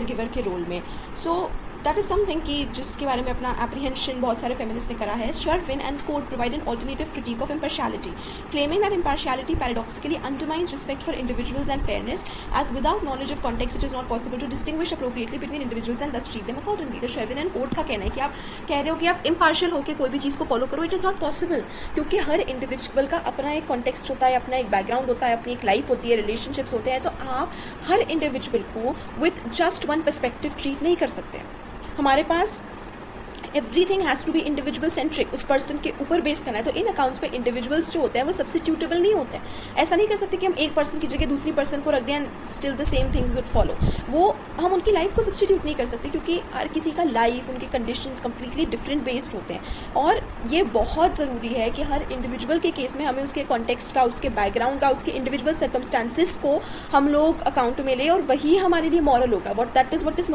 गिवर के रोल में. सो दैट इज समथिंग कि जिसके बारे में अपना एप्रीहेंशन बहुत सारे फेमिनिस्ट ने करा है. Sherwin and Code provide an alternative critique of impartiality, claiming that impartiality paradoxically undermines respect for individuals and fairness, as without knowledge of context it is not possible to distinguish appropriately between individuals and thus treat them accordingly. तो Sherwin and Code का कहना है कि आप कह रहे हो कि आप इम्पार्शियल होकर कोई भी चीज़ को फॉलो करो. इट इज़ नॉट पॉसिबल क्योंकि हर इंडिविजुअल का अपना एक कॉन्टेक्स्ट होता है, अपना एक बैकग्राउंड होता है, अपनी एक लाइफ होती है, रिलेशनशिप्स होते हैं. तो आप हर इंडिविजुअल को with just one perspective treat नहीं कर सकते. हमारे पास everything has to be individual centric, उस पर्सन के ऊपर बेस करना है. तो इन अकाउंट्स पे इंडिविजुअल्स जो होते हैं वो सब्स्टिट्यूटेबल नहीं होते हैं. ऐसा नहीं कर सकते कि हम एक पर्सन की जगह दूसरी पर्सन को रख दें and still the same things would follow. वो हम उनकी लाइफ को सब्स्टिट्यूट नहीं कर सकते क्योंकि हर किसी का लाइफ, उनके कंडीशंस कंप्लीटली डिफरेंट बेस्ड होते हैं. और ये बहुत ज़रूरी है कि हर इंडिविजुअल के केस में हमें उसके कॉन्टेक्स्ट का, उसके बैकग्राउंड का, उसके इंडिविजुअल सर्कमस्टांसिस को हम लोग अकाउंट में लें और वही हमारे लिए मॉरल होगा. वट इज़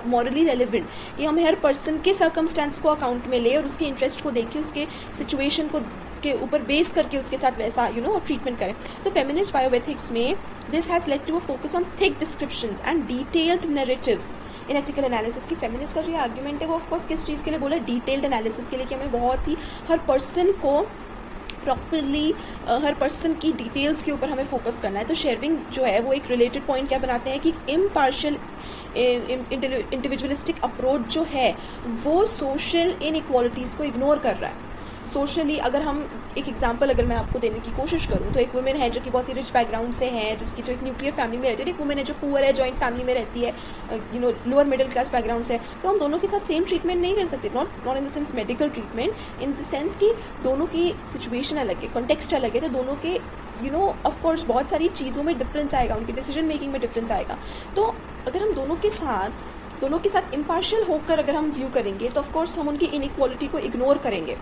मॉरली रेलिवेंट कि हम हर पर्सन के सर्कमस्टांस को अकाउंट में ले और उसके इंटरेस्ट को देख के, उसके सिचुएशन को के ऊपर बेस करके उसके साथ वैसा ट्रीटमेंट करें. तो फेमिनिस्ट बायोएथिक्स में this has led to a focus on thick descriptions and detailed narratives in ethical analysis. की फेमिनिस्ट का जो आर्ग्यूमेंट है वो ऑफकोर्स किस चीज़ के लिए बोला, डिटेल्ड एनालिसिस के लिए, कि हमें बहुत ही हर पर्सन को प्रॉपरली हर पर्सन की डिटेल्स के ऊपर हमें फोकस करना है. तो शेरविंग जो है वो एक रिलेटेड पॉइंट क्या बनाते हैं कि इम्पार्शियल इंडिविजुअलिस्टिक अप्रोच जो है वो सोशल इनइक्वालिटीज़ को इग्नोर कर रहा है. सोशली अगर हम एक एग्जांपल अगर मैं आपको देने की कोशिश करूँ तो एक वुमेन है जो कि बहुत ही रिच बैकग्राउंड से है, जिसकी जो एक न्यूक्लियर फैमिली में रहती है, एक वुमेन है जो पुअर है, जॉइंट फैमिली में रहती है, लोअर मिडिल क्लास बैकग्राउंड से. तो हम दोनों के साथ सेम ट्रीटमेंट नहीं कर सकते. Not in the sense medical treatment, in the sense कि दोनों की सिचुएशन अलग है, कॉन्टेक्स्ट अलग है. तो दोनों के ऑफ कोर्स बहुत सारी चीज़ों में डिफरेंस आएगा, उनकी डिसीजन मेकिंग में डिफरेंस आएगा. तो अगर हम दोनों के साथ इम्पार्शियल होकर अगर हम व्यू करेंगे तो ऑफकोर्स हम उनकी इनइक्वालिटी को इग्नोर करेंगे.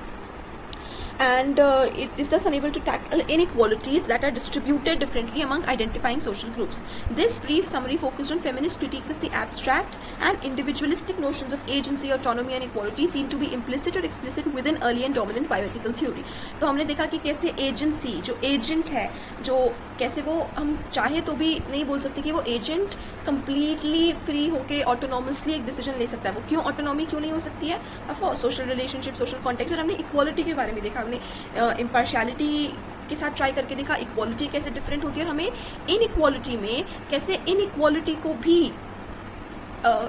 And it is thus unable to tackle inequalities that are distributed differently among identifying social groups. This brief summary focused on feminist critiques of the abstract and individualistic notions of agency, autonomy and equality seem to be implicit or explicit within early and dominant bioethical theory. तो हमने देखा कि कैसे agency, जो agent है, जो कैसे वो हम चाहे तो भी नहीं बोल सकते कि वो एजेंट कंप्लीटली फ्री होके ऑटोनॉमसली एक डिसीजन ले सकता है. वो क्यों ऑटोनॉमी क्यों नहीं हो सकती है? Of course social relationship, social context. और हमने इक्वालिटी के बारे में देखा, हमने इम्पार्शियलिटी के साथ ट्राई करके देखा इक्वालिटी कैसे डिफरेंट होती है और हमें इनइक्वालिटी में कैसे इनइक्वालिटी को भी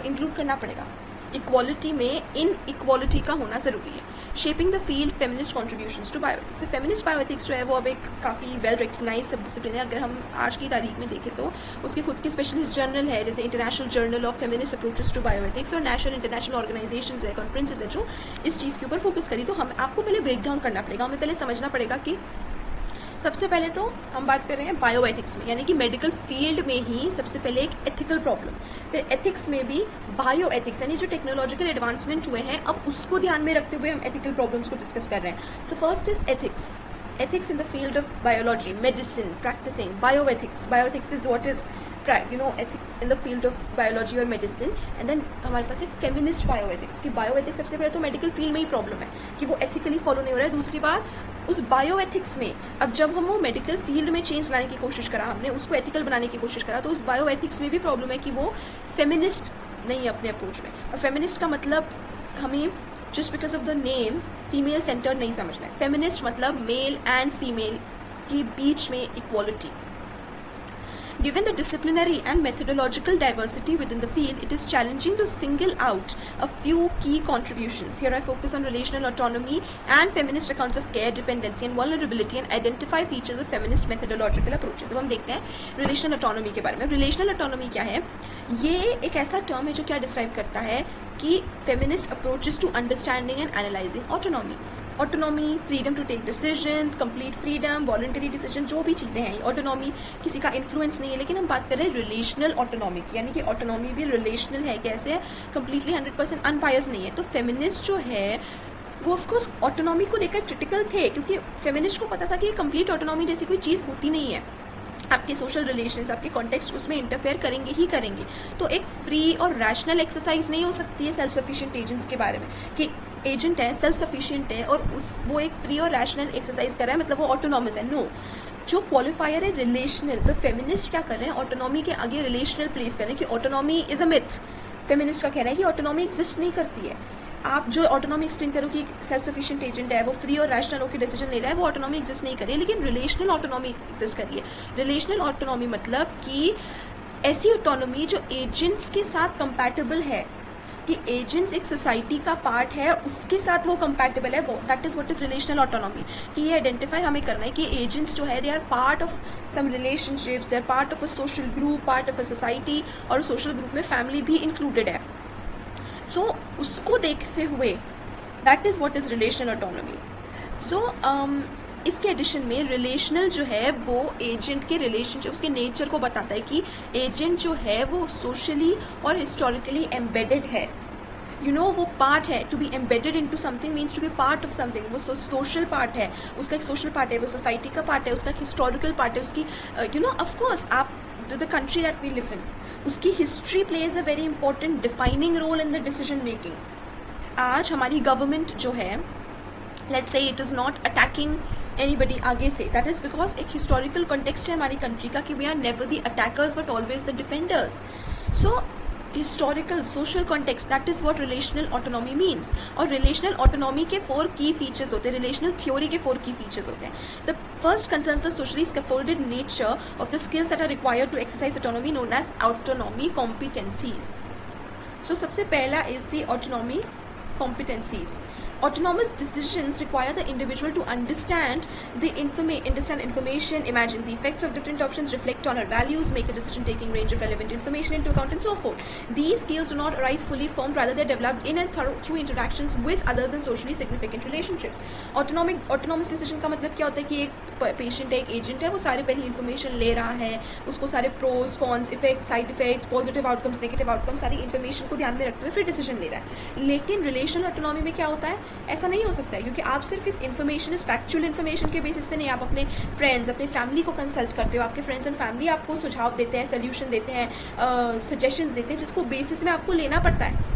इंक्लूड करना पड़ेगा. इक्वालिटी में इनइक्वालिटी का होना ज़रूरी है. Shaping the field feminist contributions to bioethics. Feminist bioethics जो है वो अब एक काफ़ी वेल रिकग्नाइज सब डिसिप्लिन है. अगर हम आज की तारीख में देखें तो उसके खुद के स्पेशलिस्ट जर्नल है, जैसे international journal of feminist approaches to bioethics, और नेशनल इंटरनेशनल ऑर्गेनाइजेशंस है, कॉन्फ्रेंसेज है जो इस चीज़ के ऊपर फोकस करी. तो हम आपको पहले ब्रेक डाउन करना पड़ेगा, हमें पहले समझना पड़ेगा कि सबसे पहले तो हम बात कर रहे हैं बायोएथिक्स में, यानी कि मेडिकल फील्ड में ही सबसे पहले एक एथिकल प्रॉब्लम, फिर एथिक्स में भी बायोएथिक्स, यानी जो टेक्नोलॉजिकल एडवांसमेंट हुए हैं अब उसको ध्यान में रखते हुए हम एथिकल प्रॉब्लम्स को डिस्कस कर रहे हैं. So first is ethics. Ethics in the field of biology, medicine, practicing, bioethics. Bioethics is what is ethics in the field of biology or medicine. And then हमारे पास है feminist bioethics. कि bioethics सबसे पहले तो medical field में ही problem है कि वो एथिकली फॉलो नहीं हो रहा है. दूसरी बात उस बायोएथिक्स में अब जब हम वो मेडिकल फील्ड में चेंज लाने की कोशिश करा, हमने उसको एथिकल बनाने की कोशिश करा, तो उस बायोएथिक्स में भी प्रॉब्लम है कि वो फेमिनिस्ट नहीं है अपने अप्रोच में. और फेमिनिस्ट का मतलब हमें just because of the name female centred नहीं समझना है. फेमिनिस्ट मतलब मेल एंड फीमेल के बीच में equality. Given the disciplinary and methodological diversity within the field, it is challenging to single out a few key contributions. Here I focus on relational autonomy and feminist accounts of care, dependency and vulnerability and identify features of feminist methodological approaches. अब हम देखते हैं relational autonomy के बारे में. Relational autonomy क्या है? ये एक ऐसा टर्म है जो क्या डिस्क्राइब करता है कि feminist approaches to understanding and analyzing autonomy. Autonomy, freedom to take decisions, complete freedom, voluntary decision, जो भी चीज़ें हैं, ऑटोनॉमी किसी का इन्फ्लुएंस नहीं है. लेकिन हम बात कर रहे हैं रिलेशनल ऑटोनॉमी की, यानी कि ऑटोनॉमी भी रिलेशनल है. कैसे है? कंप्लीटली 100% अनबायस नहीं है. तो फेमिनिस्ट जो है वो ऑफकोर्स ऑटोनॉमी को लेकर क्रिटिकल थे, क्योंकि फेमिनिस्ट को पता था कि कंप्लीट ऑटोनॉमी जैसी कोई चीज़ होती नहीं है. आपके सोशल रिलेशंस, आपके कॉन्टेक्स्ट उसमें इंटरफेयर करेंगे ही करेंगे. तो एक फ्री और रैशनल एक्सरसाइज नहीं हो सकती है सेल्फ सफिशिएंट एजेंट्स के बारे में कि एजेंट है, सेल्फ सफिशिएंट है और वो एक फ्री और रैशनल एक्सरसाइज कर रहा है, मतलब वो ऑटोनॉमस है. नो, जो क्वालिफायर है रिलेशनल. तो फेमिनिस्ट क्या कर रहे हैं? ऑटोनॉमी के आगे रिलेशनल प्लेस कर रहे हैं कि autonomy is a myth. Feminist का कहना है कि ऑटोनॉमी एग्जिस्ट नहीं करती है. आप जो ऑटोनॉमी एक्सप्लेन करो कि सेल्फ सफिशिएंट एजेंट है, वो फ्री और रैशनल होकर डिसीजन ले रहा है, वो ऑटोनॉमी एग्जिस्ट नहीं कर रही है. लेकिन रिलेशनल ऑटोनॉमी एग्जिस्ट कर रही है. रिलेशनल ऑटोनॉमी मतलब कि ऐसी ऑटोनॉमी जो एजेंट्स के साथ कंपैटिबल है, कि एजेंट्स एक सोसाइटी का पार्ट है, उसके साथ वो कंपैटिबल है. That is what is relational autonomy. कि ये आइडेंटिफाई हमें करना है कि एजेंट्स जो है they are part of some relationships, they are part of a social group, part of a society, और सोशल ग्रुप में फैमिली भी इंक्लूडेड है. सो उसको देखते हुए that is what is relational autonomy. So इसके एडिशन में रिलेशनल जो है वो एजेंट के रिलेशनशिप, उसके नेचर को बताता है कि एजेंट जो है वो सोशली और हिस्टोरिकली एम्बेडेड है. वो पार्ट है. To be embedded into something means to be part of something. वो सोशल पार्ट है, उसका एक सोशल पार्ट है, वो सोसाइटी का पार्ट है, उसका एक हिस्टोरिकल पार्ट है, उसकी ऑफकोर्स आप the country that we live in, उसकी history plays a very important defining role in the decision making. आज हमारी गवर्नमेंट जो है, let's say it is not attacking anybody आगे से, दैट इज़ बिकॉज एक हिस्टोरिकल कॉन्टेक्स्ट है हमारी कंट्री का कि we are never the attackers but always the defenders. So historical social context, that is what relational autonomy means. और relational autonomy के 4 की फीचर्स होते हैं, रिलेशनल थ्योरी के 4 की फीचर्स होते हैं. The first concerns the socially scaffolded nature of the skills that are required to exercise autonomy, known as autonomy competencies. So सबसे पहला is the autonomy competencies. Autonomous decisions require the individual to understand information, imagine the effects of different options, reflect on her values, make a decision taking range of relevant information into account, and so forth. These skills do not arise fully formed, rather they are developed in and through interactions with others in socially significant relationships. Autonomous decision का मतलब क्या होता है कि एक patient है, एक agent है, वो सारे पहले इन्फॉर्मेशन ले रहा है, उसको सारे pros cons, effect, side effects, positive outcomes, negative outcomes, सारी इन्फॉर्मेशन को ध्यान में रखते हुए फिर डिसीजन ले रहा है. लेकिन रिलेशनल ऑटोनॉमी में क्या होता है? ऐसा नहीं हो सकता है, क्योंकि आप सिर्फ इस इन्फॉर्मेशन, इस फैक्चुअल इन्फॉर्मेशन के बेसिस पे नहीं, आप अपने फ्रेंड्स, अपने फैमिली को कंसल्ट करते हो. आपके फ्रेंड्स एंड फैमिली आपको सुझाव देते हैं, सोल्यूशन देते हैं, सजेशंस देते हैं, जिसको बेसिस में आपको लेना पड़ता है.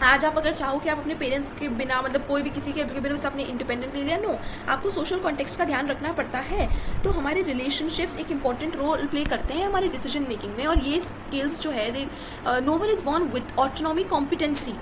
आज आप अगर चाहो कि आप अपने पेरेंट्स के बिना, मतलब कोई भी किसी के बिना बस अपने इंडिपेंडेंट ले लिया, नो, आपको सोशल कॉन्टेक्स्ट का ध्यान रखना पड़ता है. तो हमारे रिलेशनशिप्स एक इंपॉर्टेंट रोल प्ले करते हैं हमारी डिसीजन मेकिंग में. और ये स्किल्स जो है, no one is born with autonomy competency.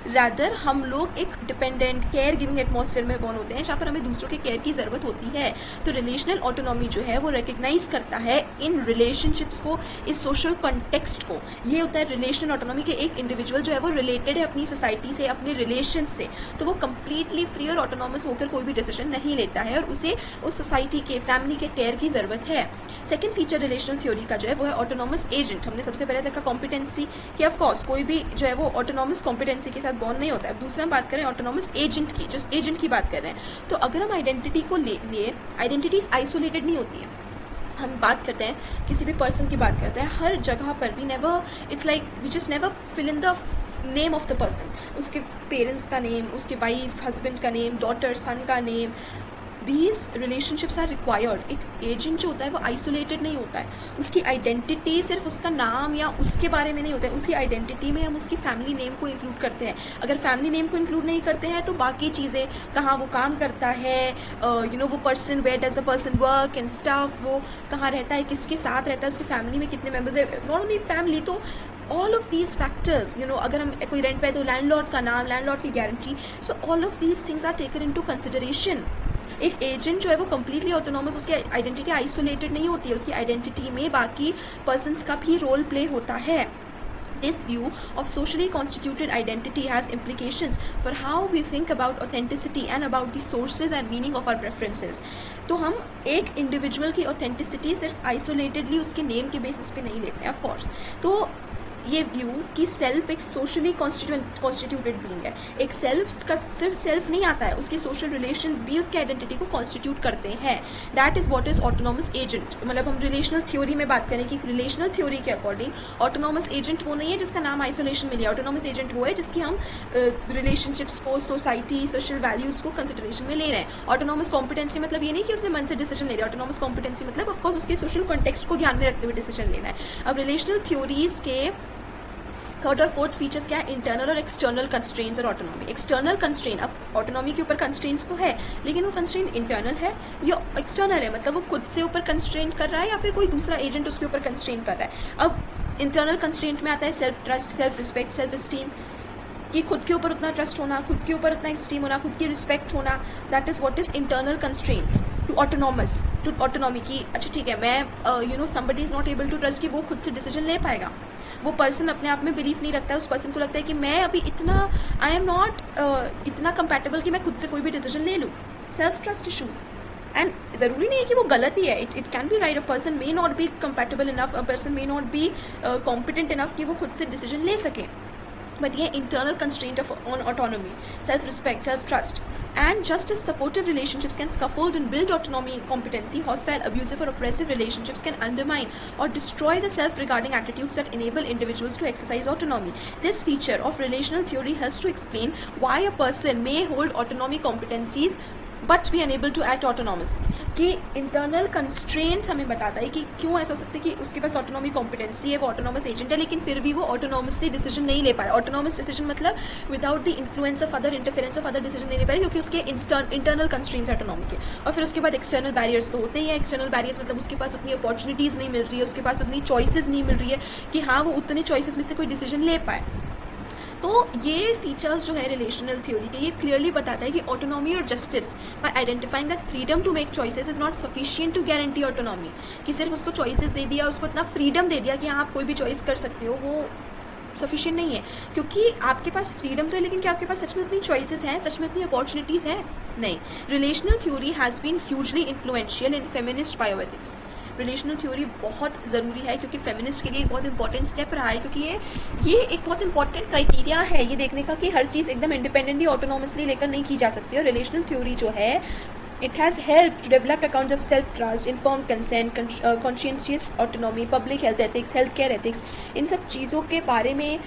Rather हम लोग एक डिपेंडेंट केयर गिविंग एटमॉस्फेयर में बॉर्न होते हैं, जहाँ पर हमें दूसरों के केयर की ज़रूरत होती है. तो रिलेशनल ऑटोनॉमी जो है वो रिकग्नाइज करता है इन रिलेशनशिप्स को, इस सोशल कॉन्टेक्स्ट को. ये होता है रिलेशनल ऑटोनॉमी के एक इंडिविजुअल जो है वो रिलेटेड है अपनी सोसाइटी से, अपने रिलेशन से, तो वो कंप्लीटली फ्री और ऑटोनॉमस होकर कोई भी डिसीजन नहीं लेता है, और उसे उस सोसाइटी के, फैमिली के केयर की ज़रूरत है. सेकेंड फीचर रिलेशनल थ्योरी का जो है वो है ऑटोनॉमस एजेंट. हमने सबसे पहले देखा कॉम्पिटेंसी कि ऑफकोर्स कोई भी जो है वो ऑटोनॉमस कॉम्पिटेंसी के साथ बॉन्ड नहीं होता है. दूसरा हम बात करें ऑटोनॉमस एजेंट की, जो एजेंट की बात कर रहे हैं. तो अगर हम आइडेंटिटी को लिए, आइडेंटिटीज आइसोलेटेड नहीं होती है. हम बात करते हैं किसी भी पर्सन की बात करते हैं, हर जगह पर we never, it's like we just never fill in the name of the person. उसके पेरेंट्स का नेम, उसके वाइफ हस्बैंड का नेम, डॉटर सन का name, these relationships are required. एक एजेंट जो होता है वो आइसोलेटेड नहीं होता है. उसकी आइडेंटिटी सिर्फ उसका नाम या उसके बारे में नहीं होता है, उसकी आइडेंटिटी में हम उसकी फैमिली नेम को इंक्लूड करते हैं. अगर फैमिली नेम को इंक्लूड नहीं करते हैं तो बाकी चीज़ें, कहाँ वो काम करता है, वो person, where does the person work and staff, वो कहाँ रहता है, किसके साथ रहता है, उसकी फैमिली में कितने मेम्बर्स है, नॉट ओनली फैमिली. तो ऑल ऑफ दीज फैक्टर्स, अगर हम कोई रेंट पे तो लैंडलॉर्ड का नाम, लैंडलॉर्ड की guarantee, so all of these things are taken into consideration एक एजेंट जो है वो कम्प्लीटली ऑटोनॉमस, उसकी आइडेंटिटी आइसोलेटेड नहीं होती है, उसकी आइडेंटिटी में बाकी पर्सन्स का भी रोल प्ले होता है. This view of socially constituted identity has implications for how we think about authenticity and about the sources and meaning of our preferences. तो हम एक इंडिविजुअल की ऑथेंटिसिटी सिर्फ आइसोलेटेडली उसके नेम के बेसिस पे नहीं लेते हैं ऑफ कोर्स. तो ये व्यू कि सेल्फ एक सोशली कॉन्स्टिट्यूटेड बीइंग है, एक सेल्फ का सिर्फ सेल्फ नहीं आता है, उसके सोशल रिलेशंस भी उसकी आइडेंटिटी को कॉन्स्टिट्यूट करते हैं. That is what is autonomous agent. मतलब हम रिलेशनल थ्योरी में बात करें कि रिलेशनल थ्योरी के अकॉर्डिंग ऑटोनॉमस एजेंट वो नहीं है जिसका नाम आइसोलेशन में लिया. ऑटोनॉमस एजेंट वो है जिसकी हम रिलेशनशिप्स को, सोसाइटी, सोशल वैल्यूज को कंसिडरेशन में ले रहे हैं. ऑटोनॉमस कॉम्पिटेंसी मतलब ये नहीं कि उसने मन से डिसीजन ले रहा है. ऑटोनॉमस कॉम्पिटेंसी मतलब ऑफकोर्स उसके सोशल कॉन्टेक्स्ट को ध्यान में रखते हुए डिसीजन लेना है. अब रिलेशनल थ्योरीज के थर्ड और फोर्थ फीचर्स क्या है? इंटरनल और एक्सटर्नल कंस्ट्रेंट्स और ऑटोनॉमी. एक्सटर्नल कंस्ट्रेंट, अब ऑटोनॉमी के ऊपर कंस्ट्रेंट्स तो है लेकिन वो कंस्ट्रेंट इंटरनल है या एक्सटर्नल है, मतलब वो खुद से ऊपर कंस्ट्रेंट कर रहा है या फिर कोई दूसरा एजेंट उसके ऊपर कंस्ट्रेंट कर रहा है. अब इंटरनल कंस्ट्रेंट में आता है self trust, self respect, self esteem, कि खुद के ऊपर उतना ट्रस्ट होना, खुद के ऊपर उतना स्टीम होना, खुद की रिस्पेक्ट होना. That is what is internal constraints to autonomous, to autonomy. की अच्छा ठीक है, मैं somebody is not able to trust कि वो खुद से डिसीजन ले पाएगा. वो पर्सन अपने आप में बिलीफ नहीं रखता है, उस पर्सन को लगता है कि मैं अभी इतना आई एम नॉट इतना कंपैटिबल कि मैं खुद से कोई भी डिसीजन ले लूँ. Self trust issues. एंड ज़रूरी नहीं है कि वो गलत ही है. It can be right. A person may not be compatible enough, a person may not be competent enough कि वो खुद से डिसीजन ले सके. बट ये internal constraint on autonomy, self respect, self trust. And just as supportive relationships can scaffold and build autonomy competency, hostile, abusive or oppressive relationships can undermine or destroy the self-regarding attitudes that enable individuals to exercise autonomy. This feature of relational theory helps to explain why a person may hold autonomy competencies but be unable to act autonomously. कि internal constraints हमें बताता है कि क्यों ऐसा हो सकता है कि उसके पास ऑटोनॉमी कॉम्पिटेंसी है, वो ऑटोनॉमस एजेंट है, लेकिन फिर भी वो ऑटोनॉमसली डिसीजन नहीं ले पा रहा. ऑटोनॉमस डिसीजन मतलब without the influence of other, interference of other decision नहीं ले पा रही क्योंकि उसके इंटरनल कंस्ट्रेंट्स ऑटोनॉमी के. और फिर उसके बाद एक्सटर्नल बैरियर्स तो होते ही हैं. एक्सटर्नल बैरियर्स मतलब उसके पास उतनी अपॉर्चुनिटीज़ नहीं मिल रही है, उसके पास उतनी चॉइसेस नहीं मिल रही है कि हाँ वो उतने चॉइसेस में से कोई डिसीजन ले पाए. तो ये फीचर्स जो है रिलेशनल थ्योरी के, ये क्लियरली बताता है कि ऑटोनॉमी और justice by identifying that freedom to make choices is not sufficient to guarantee autonomy. कि सिर्फ उसको चॉइसेस दे दिया, उसको इतना फ्रीडम दे दिया कि हाँ आप कोई भी चॉइस कर सकते हो, वो सफिशिएंट नहीं है. क्योंकि आपके पास फ्रीडम तो है लेकिन क्या आपके पास सच में उतनी चॉइसेस हैं, सच में उतनी अपॉर्चुनिटीज़ हैं? नहीं. Relational theory has been hugely influential in feminist bioethics. Relational theory बहुत ज़रूरी है क्योंकि फेमिनिस्ट के लिए एक बहुत इंपॉर्टेंट स्टेप रहा है, क्योंकि ये एक बहुत इंपॉर्टेंट क्राइटेरिया है ये देखने का कि हर चीज़ एकदम इंडिपेंडेंटली ऑटोनॉमसली लेकर नहीं की जा सकती. और रिलेशनल थ्योरी जो है, it has helped to develop accounts of self-trust, informed consent, conscientious autonomy, public health ethics, healthcare ethics. इन सब चीज़ों के बारे में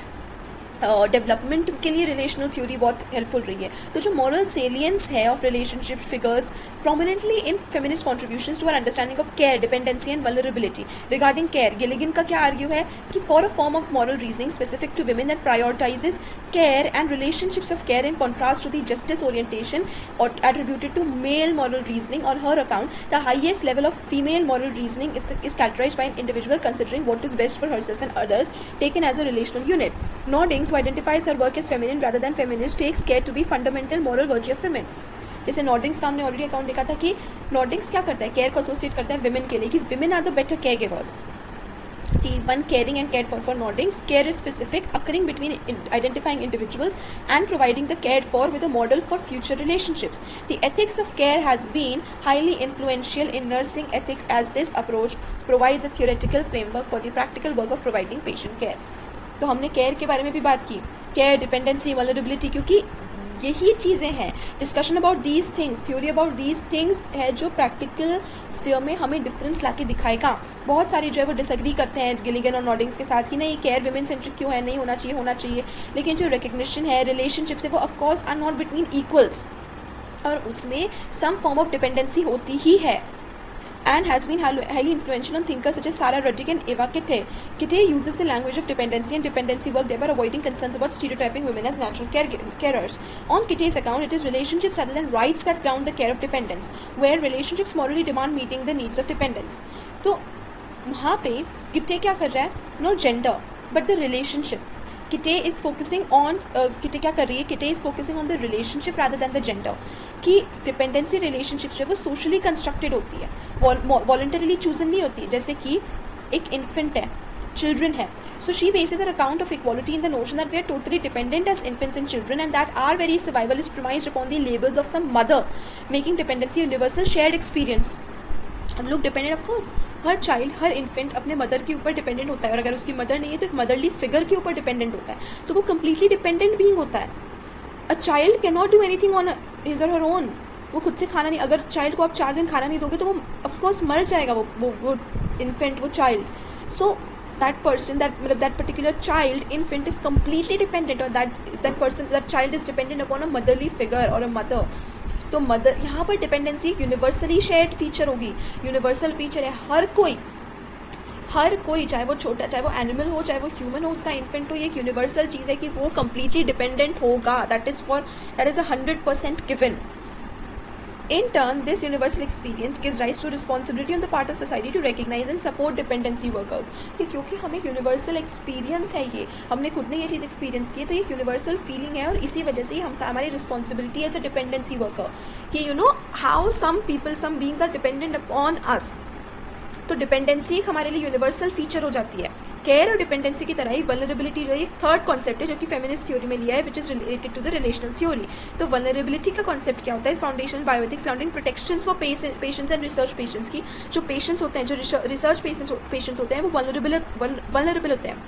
डेवलपमेंट के लिए रिलेशनल थ्योरी बहुत हेल्पफुल रही है. तो जो मॉरल सेलियंस है of relationship figures prominently in feminist contributions to our understanding of care, dependency and vulnerability. Regarding care, Gilligan का क्या आर्ग्यू है कि for a form of moral reasoning specific to women that prioritizes care and relationships of care in contrast to the justice orientation or attributed to male moral reasoning. On her account, the highest level of female moral reasoning is characterized by an individual considering what is best for herself and others, taken as a relational unit. Nodding, who identifies her work as feminine rather than feminist, takes care to be fundamental moral virtue of women. जैसे नॉर्डिंग्स का हमने already account देखा था कि नॉर्डिंग्स क्या करता है, care को एसोसिएट करता है विमेन के लिए कि women are the better care givers. कि one caring and care for Noddings, care is specific occurring between identifying individuals and providing the care for with a model for future relationships. The ethics of care has been highly influential in nursing ethics as this approach provides a theoretical framework for the practical work of providing patient care. तो हमने care के बारे में भी बात की, care, dependency, vulnerability, क्योंकि यही चीज़ें हैं. Discussion about these things, theory about these things है जो प्रैक्टिकल स्फीयर में हमें डिफरेंस ला के दिखाएगा. बहुत सारे जो है वो डिसएग्री करते हैं गिलिगन और नॉर्डिंग्स के साथ कि नहीं केयर विमेन सेंट्रिक क्यों है, नहीं होना चाहिए, होना चाहिए. लेकिन जो रिकग्निशन है रिलेशनशिप से वो of course are not between equals और उसमें सम फॉर्म ऑफ डिपेंडेंसी होती ही है. And has been highly influential on thinkers such as Sarah Ruddick and Eva Kitte. Kitte uses the language of dependency and dependency work, thereby avoiding concerns about stereotyping women as natural carers. On Kitte's account, it is relationships rather than rights that ground the care of dependence, where relationships morally demand meeting the needs of dependence. तो वहाँ पे Kitte क्या कर रहा है? Not gender, but the relationship. Kittay is focusing on, Kittay क्या कर रही है, Kittay is focusing on the relationship rather than the gender, कि डिपेंडेंसी रिलेशनशिप जो है वो सोशली कंस्ट्रक्टेड होती है, वॉलंटरीली चूजन नहीं होती. जैसे कि एक इन्फेंट है, children है. So she bases her account of equality in the notion that we are totally dependent as infants and children, and that our very survival is premised upon the labors of some mother, making dependency a universal shared experience. हम लोग dependent, of course her child, her infant अपने mother के ऊपर dependent होता है, और अगर उसकी मदर नहीं है तो एक मदरली फिगर के ऊपर डिपेंडेंट होता है, तो वो कम्प्लीटली डिपेंडेंट बीइंग होता है. A child can not do anything on his और हर ओन. वो खुद से खाना नहीं, अगर चाइल्ड को आप 4 दिन खाना नहीं दोगे तो वो ऑफकोर्स मर जाएगा, वो इन्फेंट, वो child. So that person, that particular child, infant, is completely dependent, or that child is dependent upon a motherly figure or a mother. तो मदर, यहाँ पर डिपेंडेंसी यूनिवर्सली शेयर्ड फीचर होगी. यूनिवर्सल फीचर है, हर कोई चाहे वो छोटा, चाहे वो एनिमल हो, चाहे वो ह्यूमन हो, उसका इन्फेंट हो, ये एक यूनिवर्सल चीज़ है कि वो कम्प्लीटली डिपेंडेंट होगा. That is 100% given. In turn, this universal experience gives rise to responsibility on the part of society to recognize and support dependency workers. कि क्योंकि हमें यूनिवर्सल एक्सपीरियंस है, ये हमने खुद ने ये चीज़ एक्सपीरियंस की है, तो ये यूनिवर्सल फीलिंग है, और इसी वजह से ही हमारी responsibility as a dependency worker कि how some people, some beings are dependent upon us. तो डिपेंडेंसी हमारे लिए यूनिवर्सल फीचर हो जाती है. केयर और डिपेंडेंसी की तरह ही वल्नरेबिलिटी जो है एक थर्ड कॉन्सेप्ट है जो कि फेमिनिस्ट थ्योरी में लिया है, which is related to the relational theory. तो वल्नरेबिलिटी का कॉन्सेप्ट क्या होता है? Is foundational bioethics surrounding protection for patients and research patients की. जो पेशेंट्स होते हैं, जो रिसर्च पेशेंट्स होते हैं, वो वल्नरेबल होते हैं.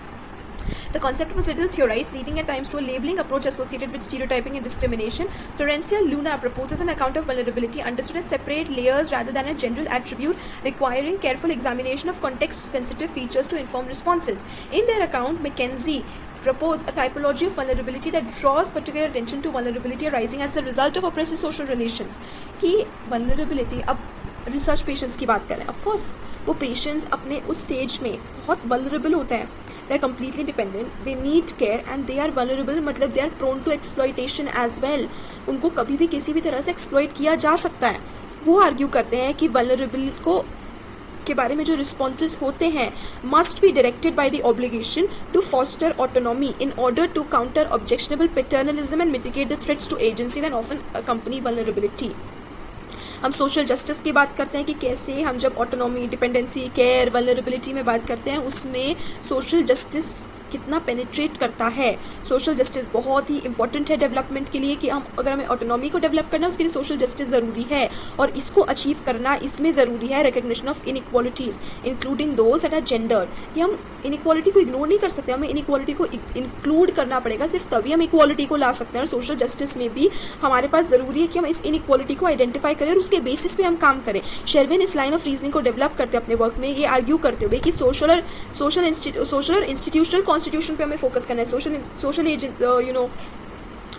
The concept was little theorized, leading at times to a labeling approach associated with stereotyping and discrimination. Florencia Luna proposes an account of vulnerability understood as separate layers rather than a general attribute, requiring careful examination of context-sensitive features to inform responses. In their account, Mackenzie proposed a typology of vulnerability that draws particular attention to vulnerability arising as a result of oppressive social relations. कि vulnerability, अब research patients की बात करें, of course वो patients अपने उस stage में बहुत वल्नरेबल होते हैं. they are completely dependent, they need care and they are vulnerable, मतलब they are prone to exploitation as well. उनको कभी भी किसी भी तरह से exploit किया जा सकता है. वो argue करते हैं कि vulnerable को के बारे में जो responses होते हैं must be directed by the obligation to foster autonomy in order to counter objectionable paternalism and mitigate the threats to agency that often accompany vulnerability. हम सोशल जस्टिस की बात करते हैं कि कैसे हम जब ऑटोनॉमी, डिपेंडेंसी, केयर, वल्नरेबिलिटी में बात करते हैं, उसमें सोशल जस्टिस कितना पेनिट्रेट करता है. सोशल जस्टिस बहुत ही इंपॉर्टेंट है डेवलपमेंट के लिए, कि हम अगर हमें ऑटोनॉमी को डेवलप करना है उसके लिए सोशल जस्टिस ज़रूरी है, और इसको अचीव करना इसमें ज़रूरी है recognition of inequalities including those that are gendered. कि हम इनइक्वालिटी को इग्नोर नहीं कर सकते, हमें इनइक्वालिटी को इंक्लूड करना पड़ेगा, सिर्फ तभी हम इक्वालिटी को ला सकते हैं. और सोशल जस्टिस में भी हमारे पास ज़रूरी है कि हम इस इनइक्वालिटी को आइडेंटिफाई करें और उसके बेसिस पे हम काम करें. शेरविन इस लाइन ऑफ रीजनिंग को डेवलप करते हैं अपने वर्क में, ये आर्ग्यू करते हुए कि सोशल और इंस्टीट्यूशनल कॉन्स्टिट्यूशन पे हमें फोकस करना है. सोशल एजेंट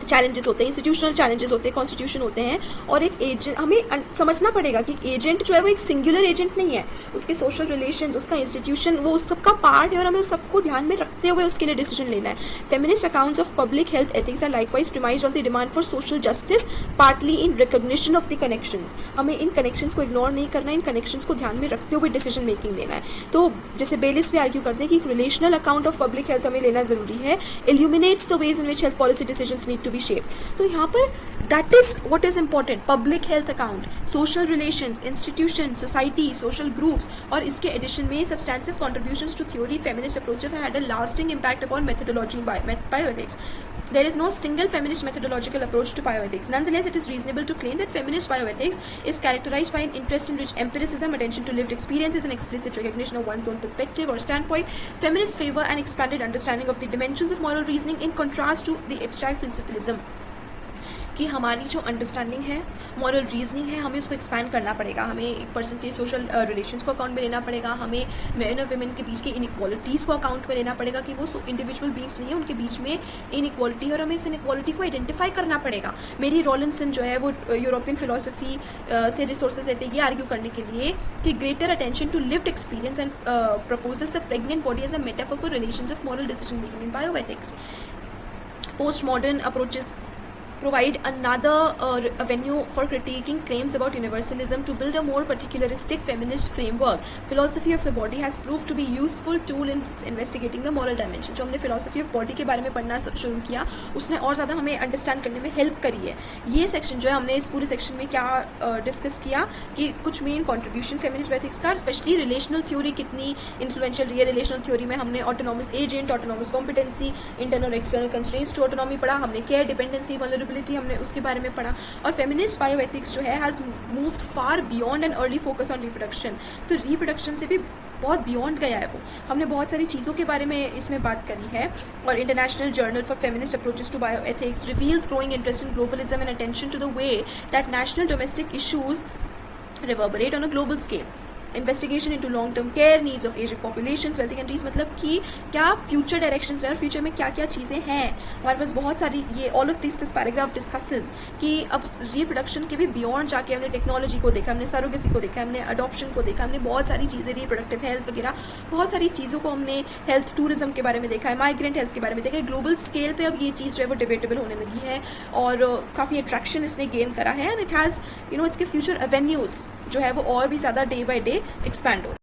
चैलेंजेस होते हैं, इंस्टीट्यूशनल चैलेंजेस होते हैं, कॉन्स्टिट्यूशन होते हैं, और एक एजेंट हमें समझना पड़ेगा कि एजेंट जो है वो एक सिंगुलर एजेंट नहीं है, उसके सोशल रिलेशंस, उसका इंस्टीट्यूशन, वो उस सबका पार्ट है, और हमें उस सबको ध्यान में रखते हुए उसके लिए डिसीजन लेना है. Feminist accounts of public health ethics are likewise premised on the demand for social justice, partly in recognition of the connections. हमें इन कनेक्शंस को इग्नोर नहीं करना है, इन कनेक्शंस को ध्यान में रखते हुए डिसीजन मेकिंग लेना है. तो जैसे बेलिस भी आर्ग्यू करते हैं कि एक relational account of public health हमें लेना जरूरी है, illuminates the ways in which health policy decisions need to be shaped. तो यहाँ पर that is what is important, public health account, social relations, institution, society, social groups, और इसके addition में substantive contributions to theory feminist approach have had a lasting impact upon methodology bioethics. There is no single feminist methodological approach to bioethics. Nonetheless, it is reasonable to claim that feminist bioethics is characterized by an interest in rich empiricism, attention to lived experiences, and explicit recognition of one's own perspective or standpoint. Feminists favor an expanded understanding of the dimensions of moral reasoning in contrast to the abstract principalism. कि हमारी जो understanding है, moral reasoning है, हमें उसको expand करना पड़ेगा. हमें एक पर्सन के सोशल रिलेशंस को अकाउंट में लेना पड़ेगा, हमें मेन और वुमेन के बीच के इनइक्वालिटीज़ को अकाउंट में लेना पड़ेगा कि वो इंडिविजुअल बींग्स नहीं है, उनके बीच में इनइक्वालिटी है, और हमें इस इनइक्वालिटी को आइडेंटिफाई करना पड़ेगा. मेरी रॉलिंसन जो है वो यूरोपियन फिलोसफी से रिसोर्सेज लेते हैं ये आर्ग्यू करने के लिए कि greater attention to lived experience and proposes the pregnant body as a metaphor for relations of moral decision making in bioethics. Post modern approaches provide another avenue for critiquing claims about universalism to build a more particularistic feminist framework. Philosophy of the body has proved to be useful tool in investigating the moral dimension. जो हमने philosophy of body के बारे में पढ़ना शुरू किया उसने और ज़्यादा हमें अंडरस्टैंड करने में हेल्प करी है. ये सेक्शन जो है हमने इस पूरे सेक्शन में क्या डिस्कस किया कि कुछ मेन कॉन्ट्रीब्यूशन फेमिनिस्ट एथिक्स का, स्पेशली रिलेशनल थ्योरी कितनी इन्फ्लुएंशियल रही है. रिलेशनल थ्योरी में हमने autonomous agent, autonomous competency, internal और एक्सटर्नल कंस्ट्रेंट्स टू ऑटोनॉमी पढ़ा. हमने केयर, डिपेंडेंसी, वल्नरेबिलिटी हमने उसके बारे में पढ़ा. और फेमिनिस्ट बायोएथिक्स जो है has moved far beyond an early focus on reproduction. तो रिप्रोडक्शन से भी बहुत बियॉन्ड गया है वो. हमने बहुत सारी चीज़ों के बारे में इसमें बात करी है. और international journal for feminist approaches to bioethics reveals growing interest in globalism and attention to the way that national domestic issues reverberate on a global scale. Investigation into long term care needs of ageing population, wealthy countries, मतलब कि क्या future directions है और future में क्या क्या चीज़ें हैं. हमारे पास बहुत सारी ये all of this paragraph discusses कि अब रिप्रोडक्शन के भी बियॉन्ड जाके हमने टेक्नोलॉजी को देखा, हमने सरोगेसी को देखा, हमने अडॉप्शन को देखा, हमने बहुत सारी चीज़ें रिप्रोडक्टिव हेल्थ वगैरह बहुत सारी चीज़ों को हमने हेल्थ टूरिज्म के बारे में देखा है, माइग्रेंट हेल्थ के बारे में देखा है. ग्लोबल स्केल पे अब ये चीज़ जो है वो डिबेटेबल होने लगी है और काफ़ी अट्रैक्शन इसने गेन करा है. एंड इट हैज़ इसके फ्यूचर एवेन्यूज़ जो है वो और भी ज़्यादा डे बाई डे एक्सपैंड हो.